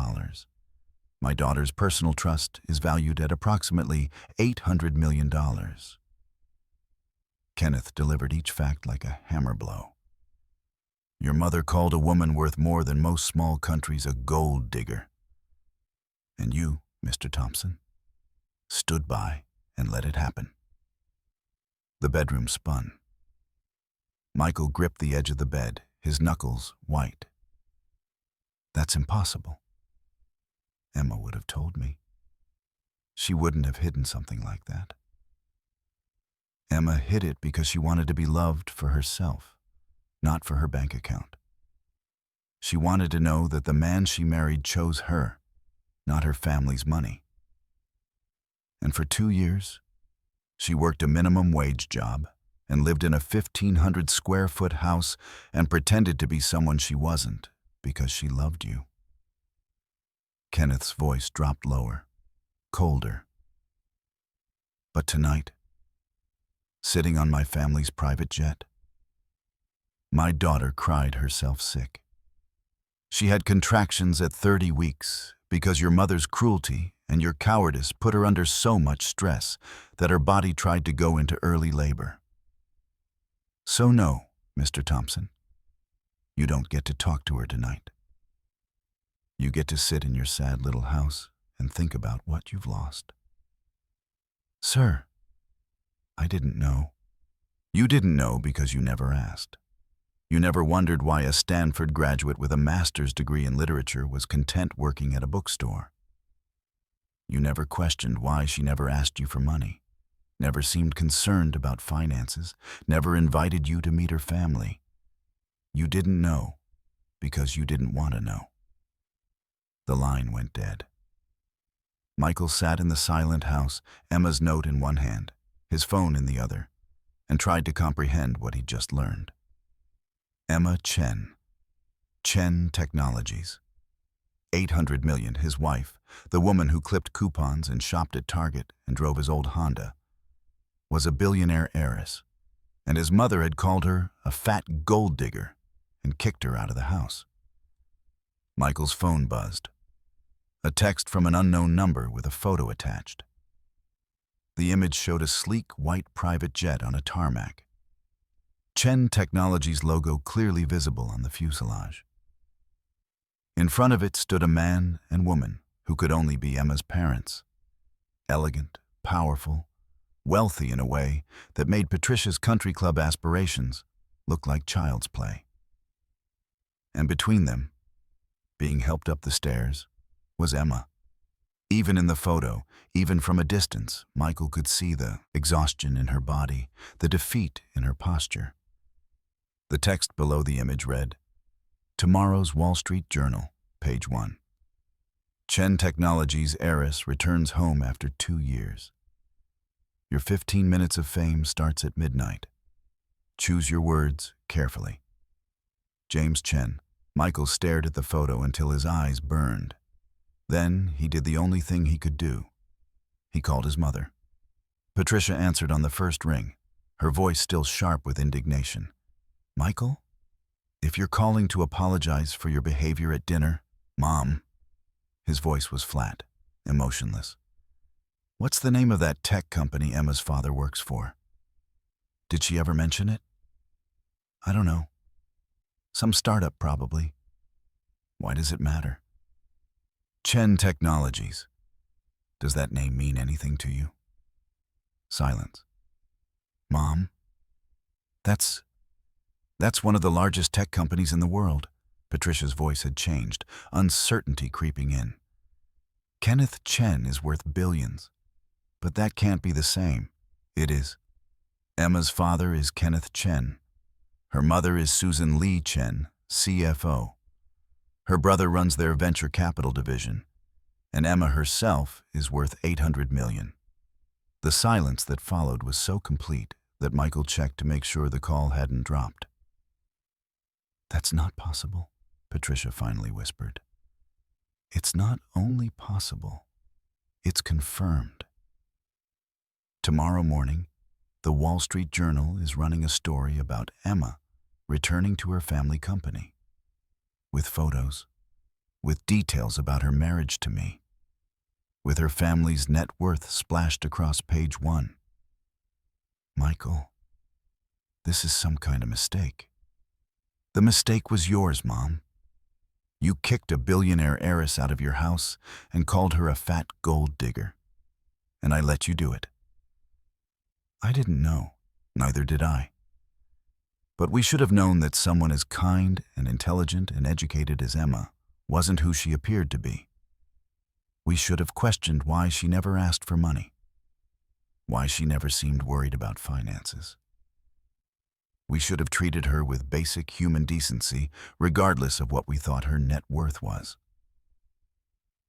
My daughter's personal trust is valued at approximately $800 million. Kenneth delivered each fact like a hammer blow. Your mother called a woman worth more than most small countries a gold digger. And you, Mr. Thompson, stood by and let it happen. The bedroom spun. Michael gripped the edge of the bed, his knuckles white. That's impossible. Emma would have told me. She wouldn't have hidden something like that. Emma hid it because she wanted to be loved for herself, not for her bank account. She wanted to know that the man she married chose her, not her family's money. And for 2 years, she worked a minimum wage job and lived in a 1,500 square foot house and pretended to be someone she wasn't because she loved you. Kenneth's voice dropped lower, colder. But tonight, sitting on my family's private jet, my daughter cried herself sick. She had contractions at 30 weeks because your mother's cruelty and your cowardice put her under so much stress that her body tried to go into early labor. So no, Mr. Thompson. You don't get to talk to her tonight. You get to sit in your sad little house and think about what you've lost. Sir, I didn't know. You didn't know because you never asked. You never wondered why a Stanford graduate with a master's degree in literature was content working at a bookstore. You never questioned why she never asked you for money, never seemed concerned about finances, never invited you to meet her family. You didn't know because you didn't want to know. The line went dead. Michael sat in the silent house, Emma's note in one hand, his phone in the other, and tried to comprehend what he'd just learned. Emma Chen. Chen Technologies. 800 million, his wife, the woman who clipped coupons and shopped at Target and drove his old Honda, was a billionaire heiress, and his mother had called her a fat gold digger and kicked her out of the house. Michael's phone buzzed. A text from an unknown number with a photo attached. The image showed a sleek white private jet on a tarmac. Chen Technologies' logo clearly visible on the fuselage. In front of it stood a man and woman who could only be Emma's parents. Elegant, powerful, wealthy in a way that made Patricia's country club aspirations look like child's play. And between them, being helped up the stairs, was Emma. Even in the photo, even from a distance, Michael could see the exhaustion in her body, the defeat in her posture. The text below the image read, "Tomorrow's Wall Street Journal, page 1. Chen Technologies heiress returns home after 2 years. Your 15 minutes of fame starts at midnight. Choose your words carefully. James Chen." Michael stared at the photo until his eyes burned. Then he did the only thing he could do. He called his mother. Patricia answered on the first ring, her voice still sharp with indignation. "Michael, if you're calling to apologize for your behavior at dinner, Mom." His voice was flat, emotionless. "What's the name of that tech company Emma's father works for? Did she ever mention it?" "I don't know. Some startup, probably. Why does it matter?" "Chen Technologies. Does that name mean anything to you?" Silence. "Mom, that's one of the largest tech companies in the world." Patricia's voice had changed, uncertainty creeping in. "Kenneth Chen is worth billions, but that can't be the same." "It is. Emma's father is Kenneth Chen. Her mother is Susan Lee Chen, CFO. Her brother runs their venture capital division, and Emma herself is worth 800 million. The silence that followed was so complete that Michael checked to make sure the call hadn't dropped. "That's not possible," Patricia finally whispered. "It's not only possible, it's confirmed. Tomorrow morning, the Wall Street Journal is running a story about Emma returning to her family company. With photos, with details about her marriage to me, with her family's net worth splashed across page 1. Michael, this is some kind of mistake. The mistake was yours, Mom. You kicked a billionaire heiress out of your house and called her a fat gold digger. And I let you do it. I didn't know, neither did I. But we should have known that someone as kind and intelligent and educated as Emma wasn't who she appeared to be. We should have questioned why she never asked for money, why she never seemed worried about finances. We should have treated her with basic human decency, regardless of what we thought her net worth was.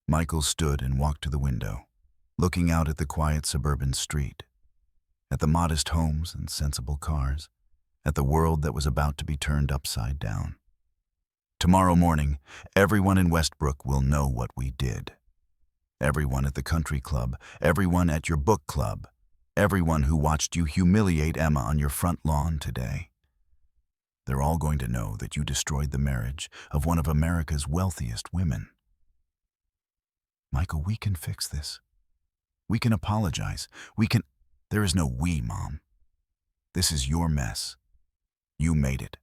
Michael stood and walked to the window, looking out at the quiet suburban street, at the modest homes and sensible cars, at the world that was about to be turned upside down. Tomorrow morning, everyone in Westbrook will know what we did. Everyone at the country club, everyone at your book club, everyone who watched you humiliate Emma on your front lawn today. They're all going to know that you destroyed the marriage of one of America's wealthiest women. Michael, we can fix this. We can apologize. There is no we, Mom. This is your mess. You made it.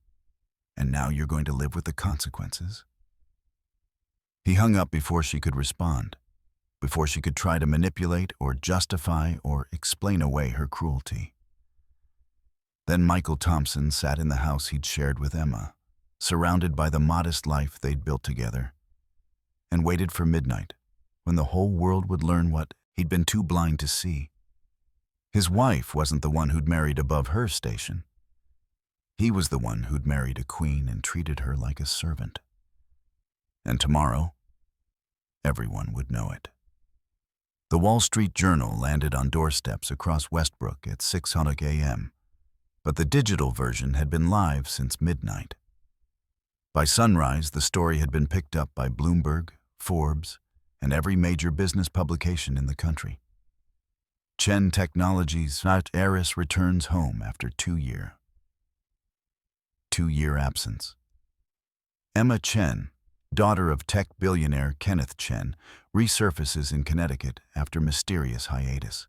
And now you're going to live with the consequences? He hung up before she could respond, before she could try to manipulate or justify or explain away her cruelty. Then Michael Thompson sat in the house he'd shared with Emma, surrounded by the modest life they'd built together, and waited for midnight, when the whole world would learn what he'd been too blind to see. His wife wasn't the one who'd married above her station. He was the one who'd married a queen and treated her like a servant. And tomorrow, everyone would know it. The Wall Street Journal landed on doorsteps across Westbrook at 6:00 a.m., but the digital version had been live since midnight. By sunrise, the story had been picked up by Bloomberg, Forbes, and every major business publication in the country. Chen Technologies' heiress returns home after 2-year absence. Emma Chen, daughter of tech billionaire Kenneth Chen, resurfaces in Connecticut after mysterious hiatus.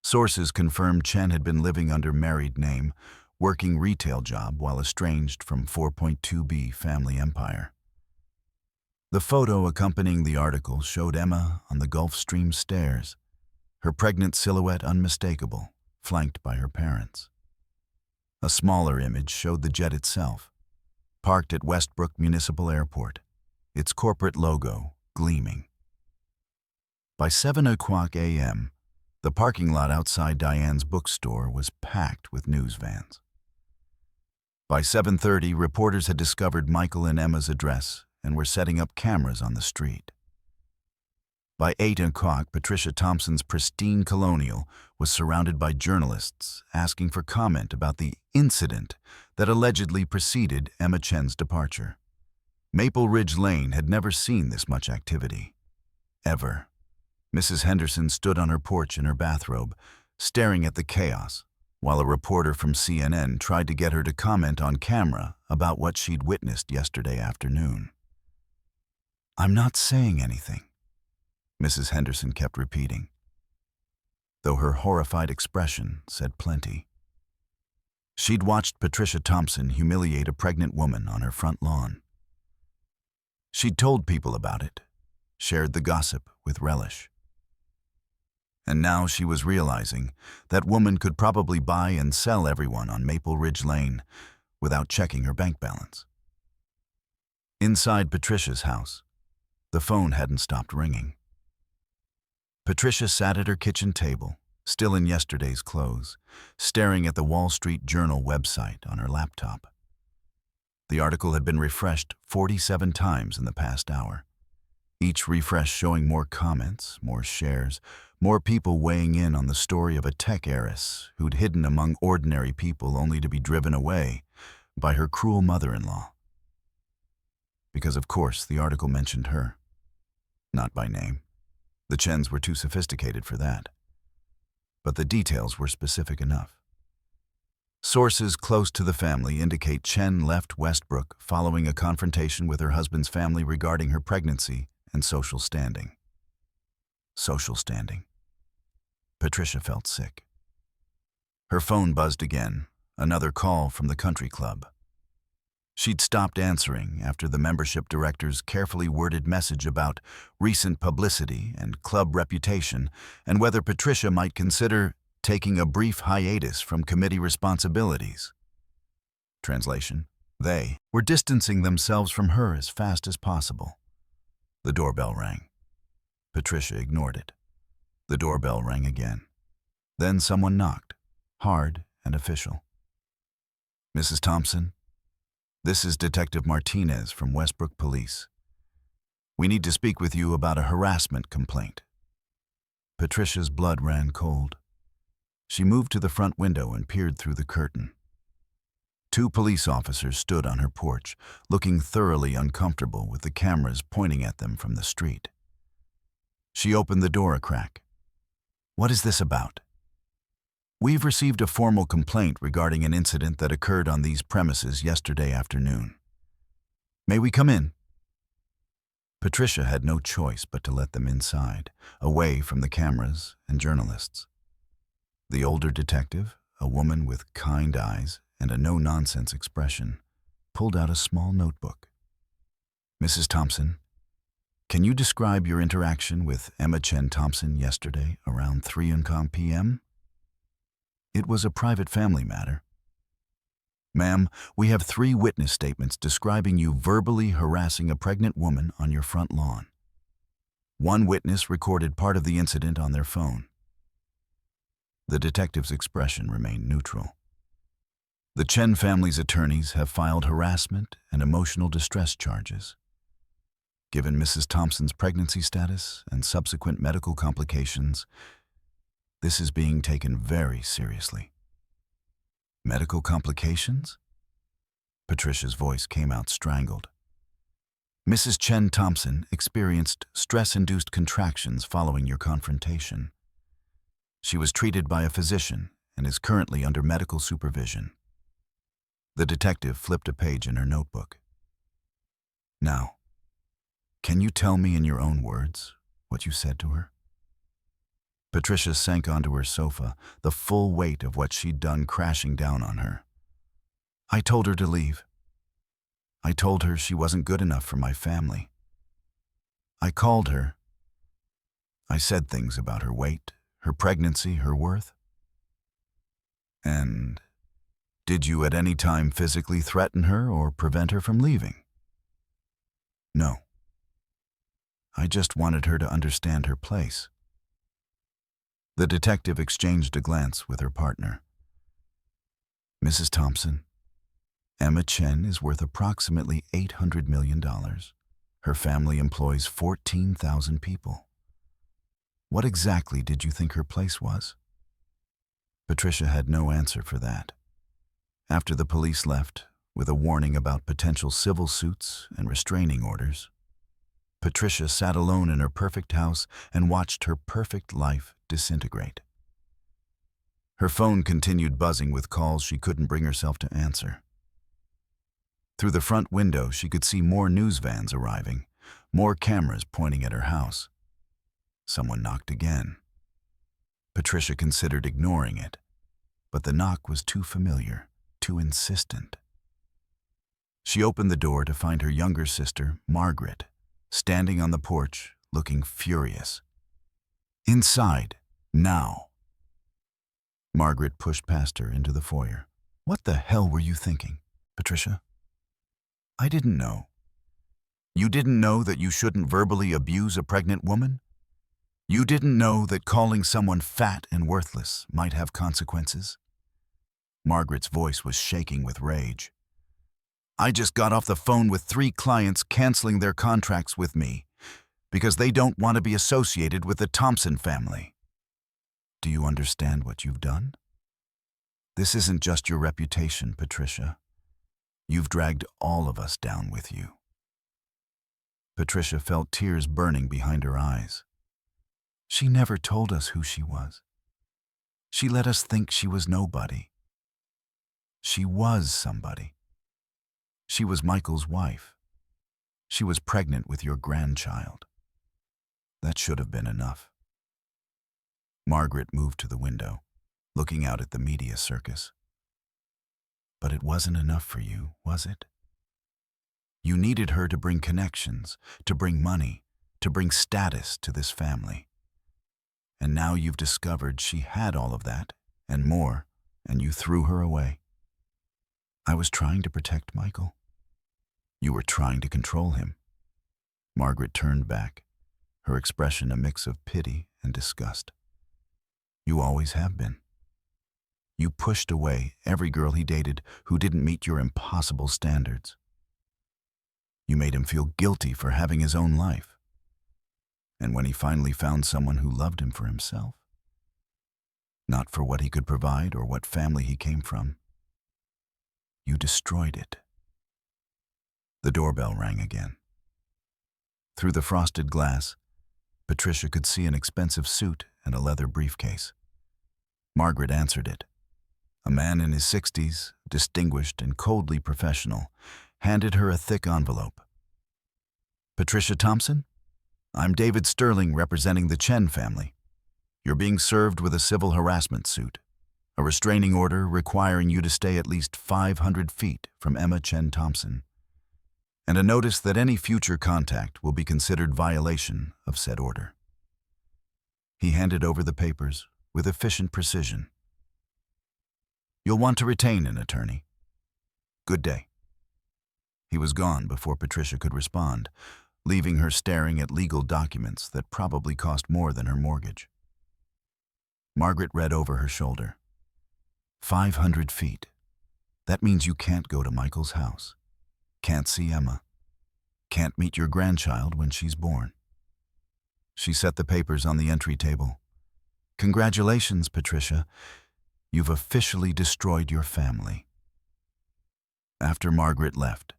Sources confirmed Chen had been living under married name, working retail job while estranged from 4.2B family empire. The photo accompanying the article showed Emma on the Gulf Stream stairs, her pregnant silhouette unmistakable, flanked by her parents. A smaller image showed the jet itself, parked at Westbrook Municipal Airport, its corporate logo gleaming. By 7:00 a.m., the parking lot outside Diane's bookstore was packed with news vans. By 7:30, reporters had discovered Michael and Emma's address and were setting up cameras on the street. By 8:00, Patricia Thompson's pristine Colonial was surrounded by journalists asking for comment about the incident that allegedly preceded Emma Chen's departure. Maple Ridge Lane had never seen this much activity. Ever. Mrs. Henderson stood on her porch in her bathrobe, staring at the chaos, while a reporter from CNN tried to get her to comment on camera about what she'd witnessed yesterday afternoon. "I'm not saying anything," Mrs. Henderson kept repeating, though her horrified expression said plenty. She'd watched Patricia Thompson humiliate a pregnant woman on her front lawn. She'd told people about it, shared the gossip with relish. And now she was realizing that woman could probably buy and sell everyone on Maple Ridge Lane without checking her bank balance. Inside Patricia's house, the phone hadn't stopped ringing. Patricia sat at her kitchen table, still in yesterday's clothes, staring at the Wall Street Journal website on her laptop. The article had been refreshed 47 times in the past hour, each refresh showing more comments, more shares, more people weighing in on the story of a tech heiress who'd hidden among ordinary people only to be driven away by her cruel mother-in-law. Because of course the article mentioned her, not by name. The Chens were too sophisticated for that. But the details were specific enough. Sources close to the family indicate Chen left Westbrook following a confrontation with her husband's family regarding her pregnancy and social standing. Social standing. Patricia felt sick. Her phone buzzed again, another call from the country club. She'd stopped answering after the membership director's carefully worded message about recent publicity and club reputation and whether Patricia might consider taking a brief hiatus from committee responsibilities. Translation: they were distancing themselves from her as fast as possible. The doorbell rang. Patricia ignored it. The doorbell rang again. Then someone knocked, hard and official. "Mrs. Thompson? This is Detective Martinez from Westbrook Police. We need to speak with you about a harassment complaint." Patricia's blood ran cold. She moved to the front window and peered through the curtain. 2 police officers stood on her porch, looking thoroughly uncomfortable with the cameras pointing at them from the street. She opened the door a crack. "What is this about?" "We've received a formal complaint regarding an incident that occurred on these premises yesterday afternoon. May we come in?" Patricia had no choice but to let them inside, away from the cameras and journalists. The older detective, a woman with kind eyes and a no-nonsense expression, pulled out a small notebook. Mrs. Thompson, can you describe your interaction with Emma Chen Thompson yesterday around 3 p.m.? It was a private family matter. Ma'am, we have 3 witness statements describing you verbally harassing a pregnant woman on your front lawn. One witness recorded part of the incident on their phone. The detective's expression remained neutral. The Chen family's attorneys have filed harassment and emotional distress charges. Given Mrs. Thompson's pregnancy status and subsequent medical complications, this is being taken very seriously. Medical complications? Patricia's voice came out strangled. Mrs. Chen Thompson experienced stress-induced contractions following your confrontation. She was treated by a physician and is currently under medical supervision. The detective flipped a page in her notebook. Now, can you tell me in your own words what you said to her? Patricia sank onto her sofa, the full weight of what she'd done crashing down on her. I told her to leave. I told her she wasn't good enough for my family. I called her. I said things about her weight, her pregnancy, her worth. And did you at any time physically threaten her or prevent her from leaving? No. I just wanted her to understand her place. The detective exchanged a glance with her partner. Mrs. Thompson, Emma Chen is worth approximately $800 million. Her family employs 14,000 people. What exactly did you think her place was? Patricia had no answer for that. After the police left, with a warning about potential civil suits and restraining orders, Patricia sat alone in her perfect house and watched her perfect life disintegrate. Her phone continued buzzing with calls she couldn't bring herself to answer. Through the front window, she could see more news vans arriving, more cameras pointing at her house. Someone knocked again. Patricia considered ignoring it, but the knock was too familiar, too insistent. She opened the door to find her younger sister, Margaret, standing on the porch, looking furious. Inside, now. Margaret pushed past her into the foyer. What the hell were you thinking, Patricia? I didn't know. You didn't know that you shouldn't verbally abuse a pregnant woman? You didn't know that calling someone fat and worthless might have consequences? Margaret's voice was shaking with rage. I just got off the phone with 3 clients canceling their contracts with me because they don't want to be associated with the Thompson family. Do you understand what you've done? This isn't just your reputation, Patricia. You've dragged all of us down with you. Patricia felt tears burning behind her eyes. She never told us who she was. She let us think she was nobody. She was somebody. She was Michael's wife. She was pregnant with your grandchild. That should have been enough. Margaret moved to the window, looking out at the media circus. But it wasn't enough for you, was it? You needed her to bring connections, to bring money, to bring status to this family. And now you've discovered she had all of that, and more, and you threw her away. I was trying to protect Michael. You were trying to control him. Margaret turned back, her expression a mix of pity and disgust. You always have been. You pushed away every girl he dated who didn't meet your impossible standards. You made him feel guilty for having his own life. And when he finally found someone who loved him for himself, not for what he could provide or what family he came from, you destroyed it. The doorbell rang again. Through the frosted glass, Patricia could see an expensive suit and a leather briefcase. Margaret answered it. A man in his 60s, distinguished and coldly professional, handed her a thick envelope. Patricia Thompson? I'm David Sterling representing the Chen family. You're being served with a civil harassment suit. A restraining order requiring you to stay at least 500 feet from Emma Chen Thompson, and a notice that any future contact will be considered violation of said order. He handed over the papers with efficient precision. You'll want to retain an attorney. Good day. He was gone before Patricia could respond, leaving her staring at legal documents that probably cost more than her mortgage. Margaret read over her shoulder. 500 feet. That means you can't go to Michael's house, can't see Emma, can't meet your grandchild when she's born. She set the papers on the entry table. Congratulations, Patricia. You've officially destroyed your family. After Margaret left,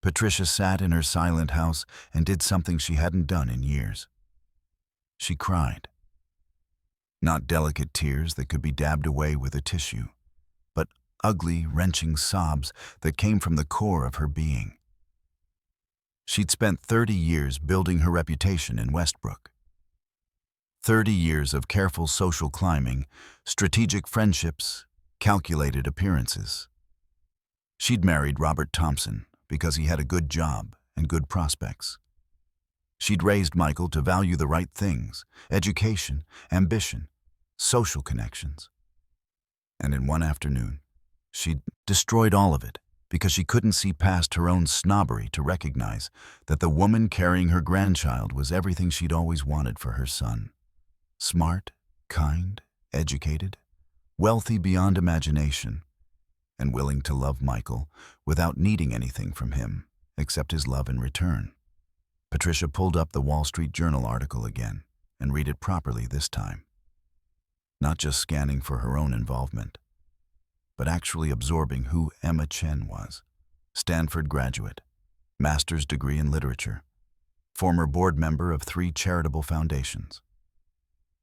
Patricia sat in her silent house and did something she hadn't done in years. She cried. Not delicate tears that could be dabbed away with a tissue, but ugly, wrenching sobs that came from the core of her being. She'd spent 30 years building her reputation in Westbrook. 30 years of careful social climbing, strategic friendships, calculated appearances. She'd married Robert Thompson because he had a good job and good prospects. She'd raised Michael to value the right things: education, ambition, social connections. And in one afternoon, she'd destroyed all of it because she couldn't see past her own snobbery to recognize that the woman carrying her grandchild was everything she'd always wanted for her son. Smart, kind, educated, wealthy beyond imagination, and willing to love Michael without needing anything from him except his love in return. Patricia pulled up the Wall Street Journal article again and read it properly this time. Not just scanning for her own involvement, but actually absorbing who Emma Chen was. Stanford graduate, master's degree in literature, former board member of 3 charitable foundations.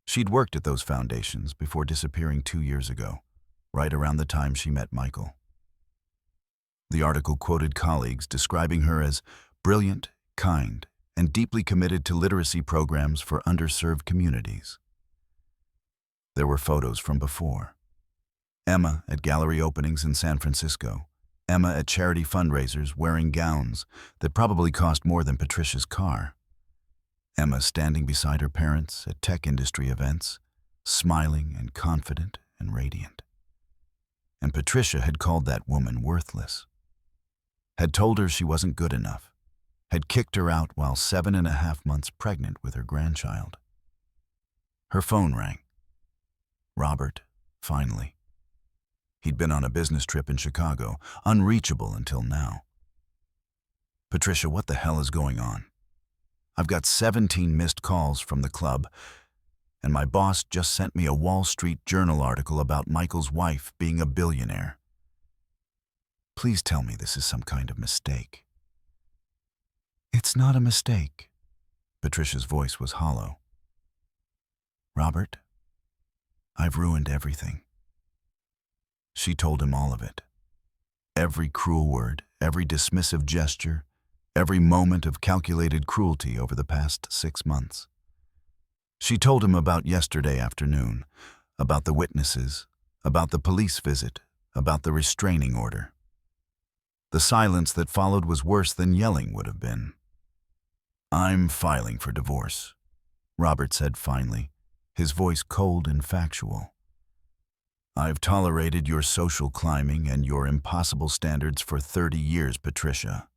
She'd worked at those foundations before disappearing 2 years ago, right around the time she met Michael. The article quoted colleagues describing her as brilliant, kind, and deeply committed to literacy programs for underserved communities. There were photos from before. Emma at gallery openings in San Francisco, Emma at charity fundraisers wearing gowns that probably cost more than Patricia's car. Emma standing beside her parents at tech industry events, smiling and confident and radiant. And Patricia had called that woman worthless, had told her she wasn't good enough, had kicked her out while 7.5 months pregnant with her grandchild. Her phone rang. Robert, finally. He'd been on a business trip in Chicago, unreachable until now. Patricia, what the hell is going on? I've got 17 missed calls from the club, and my boss just sent me a Wall Street Journal article about Michael's wife being a billionaire. Please tell me this is some kind of mistake. It's not a mistake. Patricia's voice was hollow. Robert, I've ruined everything. She told him all of it. Every cruel word, every dismissive gesture, every moment of calculated cruelty over the past 6 months. She told him about yesterday afternoon, about the witnesses, about the police visit, about the restraining order. The silence that followed was worse than yelling would have been. I'm filing for divorce, Robert said finally, his voice cold and factual. I've tolerated your social climbing and your impossible standards for 30 years, Patricia.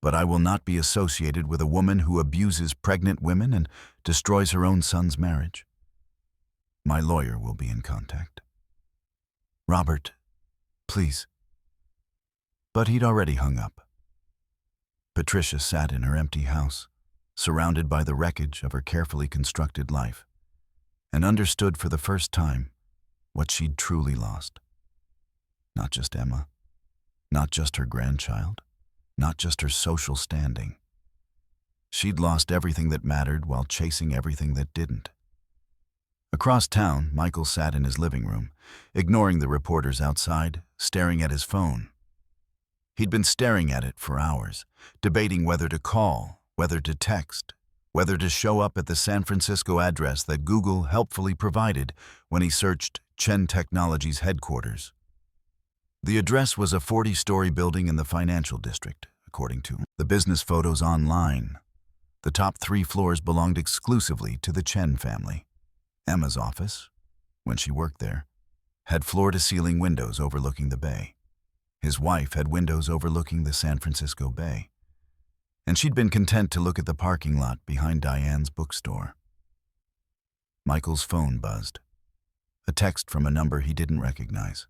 But I will not be associated with a woman who abuses pregnant women and destroys her own son's marriage. My lawyer will be in contact. Robert, please. But he'd already hung up. Patricia sat in her empty house, surrounded by the wreckage of her carefully constructed life, and understood for the first time what she'd truly lost. Not just Emma, not just her grandchild, not just her social standing. She'd lost everything that mattered while chasing everything that didn't. Across town, Michael sat in his living room, ignoring the reporters outside, staring at his phone. He'd been staring at it for hours, debating whether to call, whether to text, whether to show up at the San Francisco address that Google helpfully provided when he searched Chen Technologies headquarters. The address was a 40-story building in the financial district, according to the business photos online. The top 3 floors belonged exclusively to the Chen family. Emma's office, when she worked there, had floor-to-ceiling windows overlooking the bay. His wife had windows overlooking the San Francisco Bay. And she'd been content to look at the parking lot behind Diane's bookstore. Michael's phone buzzed. A text from a number he didn't recognize.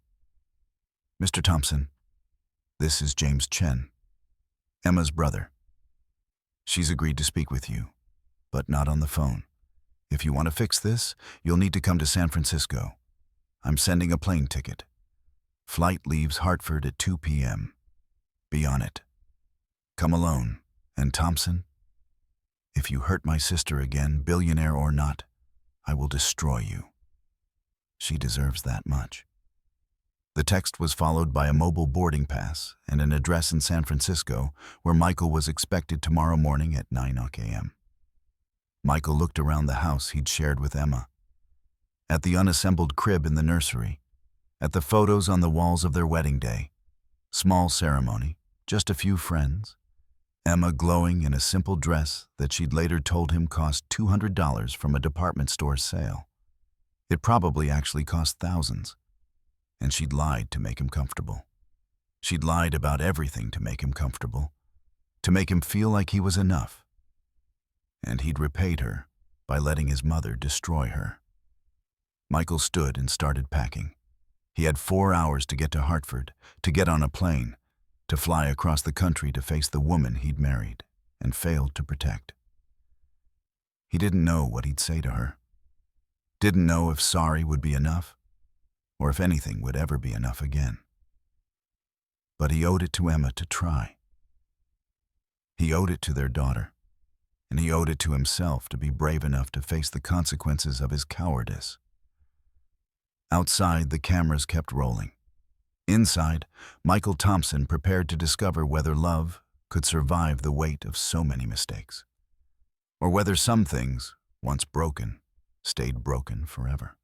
"Mr. Thompson, this is James Chen, Emma's brother. She's agreed to speak with you, but not on the phone. If you want to fix this, you'll need to come to San Francisco. I'm sending a plane ticket. Flight leaves Hartford at 2 p.m. Be on it. Come alone. And Thompson, if you hurt my sister again, billionaire or not, I will destroy you. She deserves that much." The text was followed by a mobile boarding pass and an address in San Francisco where Michael was expected tomorrow morning at 9 a.m. Michael looked around the house he'd shared with Emma, at the unassembled crib in the nursery, at the photos on the walls of their wedding day. Small ceremony, just a few friends. Emma glowing in a simple dress that she'd later told him cost $200 from a department store sale. It probably actually cost thousands. And she'd lied to make him comfortable. She'd lied about everything to make him comfortable, to make him feel like he was enough. And he'd repaid her by letting his mother destroy her. Michael stood and started packing. He had 4 hours to get to Hartford, to get on a plane, to fly across the country to face the woman he'd married and failed to protect. He didn't know what he'd say to her. Didn't know if sorry would be enough, or if anything would ever be enough again. But he owed it to Emma to try. He owed it to their daughter, and he owed it to himself to be brave enough to face the consequences of his cowardice. Outside, the cameras kept rolling. Inside, Michael Thompson prepared to discover whether love could survive the weight of so many mistakes, or whether some things, once broken, stayed broken forever.